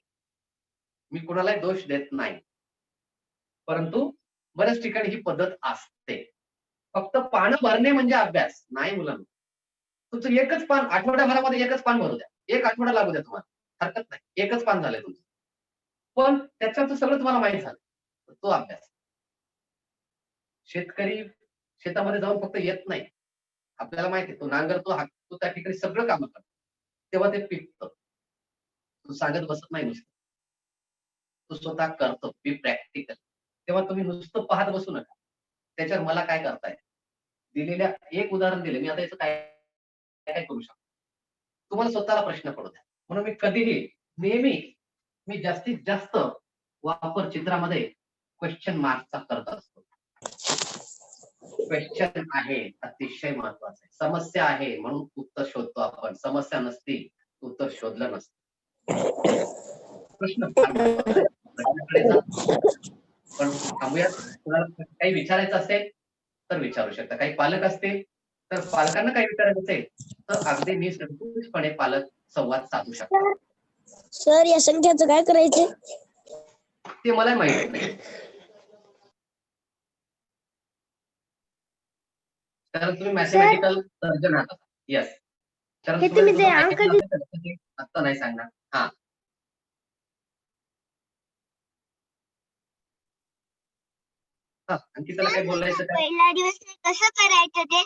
मी कुणालाही दोष देत नाही. परंतु बऱ्याच ठिकाणी ही पद्धत असते. फक्त पानं भरणे म्हणजे अभ्यास नाही मुलांनो. तुमचं एकच पान आठवड्याभरामध्ये एकच पान भरू द्या. एक आठवडा लागू द्या तुम्हाला. हरकत नाही. एकच पान झालंय तुमचं. पण त्याच्यात सगळं तुम्हाला माहित झालं. तो अभ्यास. शेतकरी शेतामध्ये जाऊन फक्त येत नाही. आपल्याला माहिती आहे तो नांगरतो, हाकतो त्या ठिकाणी सगळं काम करतो. तेव्हा ते पिकतं. तो सांगत बसत नाही नुसतं. तो स्वतः करतो. बी प्रॅक्टिकल. तेव्हा तुम्ही नुसतं पाहत बसू नका. त्याच्यावर मला काय करता येईल? दिलेल्या एक उदाहरण दिले. मी आता याचं काय काय करू शकतो? तुम्हाला स्वतःला प्रश्न पडू द्या. म्हणून मी कधीही नेहमी मी जास्तीत जास्त वापर चित्रामध्ये क्वेश्चन मार्कचा करत असतो. क्वेश्चन आहे अतिशय महत्वाचं आहे. समस्या आहे म्हणून उत्तर शोधतो आपण. समस्या नसती उत्तर शोधलं नसतं. प्रश्न फार महत्वाचा आहे. प्रश्नाकडे जा. पण थांबूयात. कुणाला काही विचारायचं असेल तर विचारू शकता. काही पालक असतील तर पालकांना काही विचारायचं असेल तर अगदी निसंकोचपणे पालक संवाद साधू शकतात. सर या संख्याचं काय करायचं? ते मला माहित नाही. तर तुम्ही मॅथमॅटिकल सर्जन आहात. येस. तर हे तुम्ही जे अंक आता नाही सांगणार. हा अंकिताला काय बोलायचं काय? पहिला दिवस कसं करायचं ते?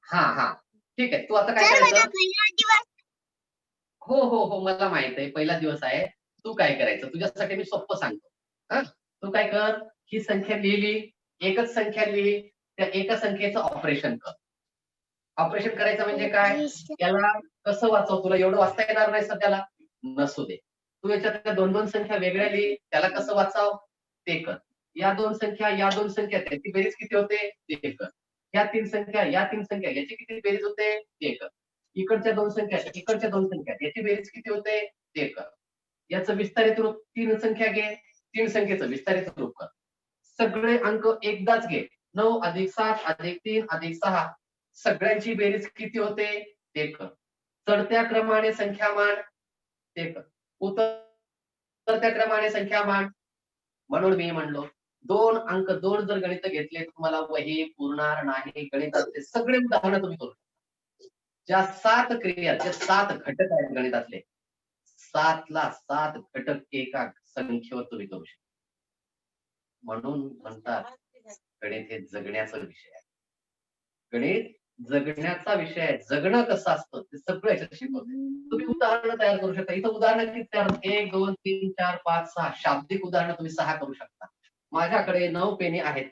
हा ठीक आहे. तू आता काय करायचं? पहिला दिवस हो हो हो मला माहित आहे. पहिला दिवस आहे. तू काय करायचं? तुझ्यासाठी मी सोप्प सांगतो. हा तू काय कर, ही संख्या लिहिली, एकच संख्या लिही, त्या एका संख्येचं ऑपरेशन कर. ऑपरेशन करायचं म्हणजे काय? त्याला कसं वाचव? तुला एवढं वाचता येणार नाही सध्याला, नसू दे. तू याच्यात दोन दोन संख्या वेगळ्या लिही, त्याला कसं वाचाव ते कर. या दोन संख्या त्याची बेरीज किती होते ते कर. या तीन संख्या याची किती बेरीज होते ते कर. इकडच्या दोन संख्या याची बेरीज किती होते ते कर. याचं विस्तारित रूप तीन संख्या घे, तीन संख्येचं विस्तारित रूप कर. सगळे अंक एकदाच घे. 9 + 7 + 3 + 6 सगळ्यांची बेरीज किती होते ते कर. चढत्या क्रमाने संख्या मांड ते कर. उतरत्या क्रमाने संख्या मांड. म्हणून मी म्हणलो 2 अंक 2 जर गणित घेतले तुम्हाला वही पुरणार नाही. गणिताचे सगळे उदाहरण तुम्ही करू शकता. ज्या 7 क्रिया, जे 7 घटक आहेत गणितातले, 7 ला 7 घटक एका संख्येवर तुम्ही करू शकता. म्हणून म्हणतात गणित हे जगण्याचा विषय आहे. गणित जगण्याचा विषय आहे. जगणं कसं असतं ते सगळं याच्यात शिकवते. तुम्ही उदाहरणं तयार करू शकता. इथं उदाहरणं किती तयार 1 2 3 4 5 6 शाब्दिक उदाहरणं तुम्ही 6 करू शकता. माझ्याकडे 9 पेनी आहेत.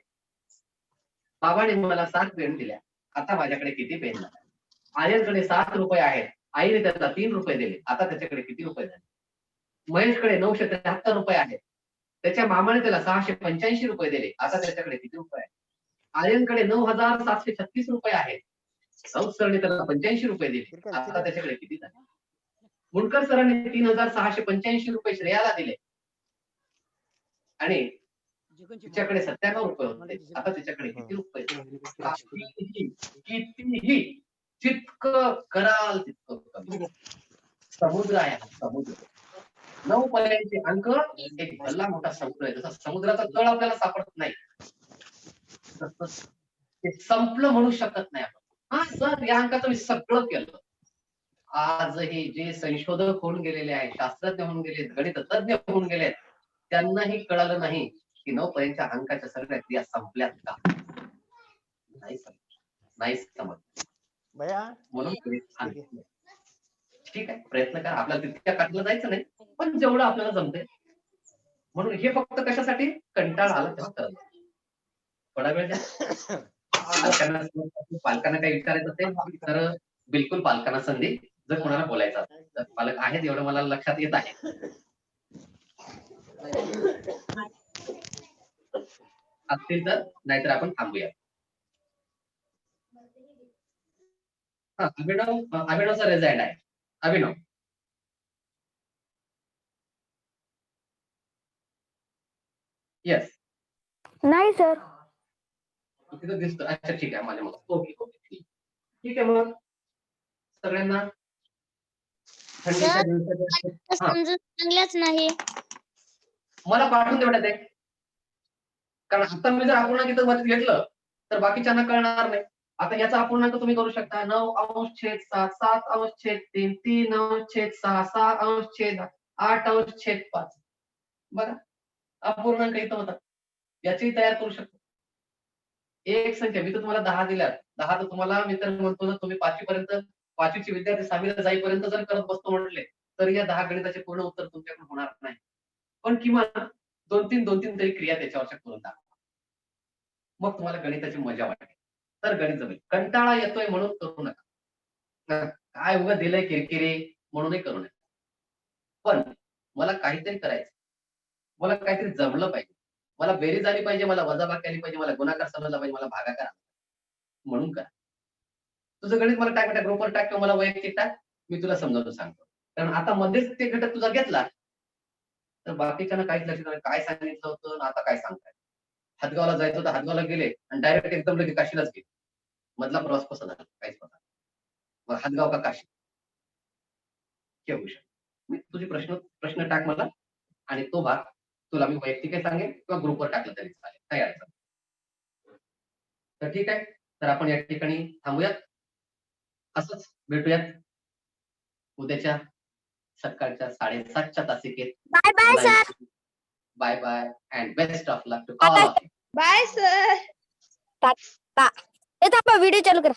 बाबाने मला 7 पेन दिल्या. आता माझ्याकडे किती पेन झाले? आर्यनकडे 7 रुपये आहेत. आईने त्याला 3 रुपये दिले. आता त्याच्याकडे किती रुपये झाले? महेशकडे 973 रुपये आहेत. त्याच्या मामाने त्याला 685 रुपये दिले. आता त्याच्याकडे किती रुपये आहेत? आर्यनकडे 9736 रुपये आहेत. राऊत सरने त्याला 85 रुपये दिले. आता त्याच्याकडे किती झाले? मुंडकर सरांनी 3685 रुपये श्रेयाला दिले आणि तिच्याकडे 97 रुपये होते. आता तिच्याकडे किती रुपये? कितीही जितकं कराल तितकं कमी. समुद्र आहे हा समुद्र. 9 पर्यंतचे अंक एक भल्ला मोठा समुद्र आहे. जसा समुद्राचा तळ आपल्याला सापडत नाही ते संपलं म्हणू शकत नाही आपण. हा सर या अंकाचं मी सगळं केलं. आजही जे संशोधक होऊन गेलेले आहेत, शास्त्रज्ञ होऊन गेले, गणित तज्ञ होऊन गेलेत, त्यांनाही कळालं नाही की 9 पर्यंतच्या अंकाच्या सगळ्या क्रिया संपल्यात का? नाही समज. म्हणून ठीक आहे प्रयत्न करा. आपल्याला तितक्या काठीला जायचं नाही पण जेवढं आपल्याला जमते. म्हणून हे फक्त कशासाठी? कंटाळा आला तेव्हा करत. थोडा वेळ द्या. पालकांना काही विचारायचं असेल तर बिलकुल पालकांना संधी. जर कोणाला बोलायचं असेल तर पालक आहेत एवढं मला लक्षात येत आहे. असतील तर नाहीतर आपण थांबूया. हा अभिनवचा रिझल्ट आहे. अभिनव येस, नाही सर. तिथं दिसतं. अच्छा ठीक आहे, माझ्या मग ओके ओके ठीक. ठीक आहे मग सगळ्यांना थंडीच्या दिवसात हा समजून सांगल्याच नाही. मला पाठवून दे बेटा ते. कारण आता मी जर अपूर्णांक इथं वरती घेतलं तर बाकीच्यांना कळणार नाही. आता याचा अपूर्णांक तुम्ही करू शकता 9/7 7/3 3/6 6/8/5. बघा अपूर्णांक इथं होता. याची तयार करू शकतो. एक संख्या मी तर तुम्हाला 10 दिल्यात. 10 तर तुम्हाला मी तर म्हणतो ना तुम्ही 5वी पर्यंत 5वीचे विद्यार्थी 6वीला जाईपर्यंत जर करत बसतो म्हटले तर या 10 गणिताचे पूर्ण उत्तर तुमच्याकडून होणार नाही. पण किमान 2-3 तरी क्रिया त्याच्यावरच्या करून दाखवा. मग तुम्हाला गणिताची मजा वाटेल. तर गणित जमेल. कंटाळा येतोय म्हणून करू नका. काय उगा दिलंय किरकिरे म्हणूनही करू नका. पण मला काहीतरी करायचं. मला काहीतरी जमलं पाहिजे. मला बेरीज आली पाहिजे, मला वजाबाकी आली पाहिजे, मला गुणाकार समजला पाहिजे, मला भागाकार आला पाहिजे. म्हणून करा. तुझं गणित मला टाक बेटा ग्रुपवर टाक किंवा मला वैयक्तिक टाक. मी तुला समजावून सांगतो. कारण आता मध्येच ते घटक तुझा घेतला तर बाकीच्यांना काहीच लक्षात नाही. काय सांगितलं होतं आणि आता काय सांगताय. हदगावला जायचं होतं, हदगावला गेले आणि डायरेक्ट एकदम लगेच काशीलाच गेले. मधला प्रवास कसा झाला काहीच पता नाही. मग हदगाव का काशी हे होऊ शकतं. मी तुझे प्रश्न टाक मला आणि तो भाग तुला मी वैयक्तिक सांगेन किंवा ग्रुपवर टाकलं तरी चालेल. काही अडचण नाही. तर ठीक आहे. तर आपण या ठिकाणी थांबूयात. असंच भेटूयात उद्याच्या सकाळच्या 7:30च्या तासिकेत. Bye bye sir. Bye bye and best of luck to all of you. Bye sir. येत आपण व्हिडिओ चालू करा.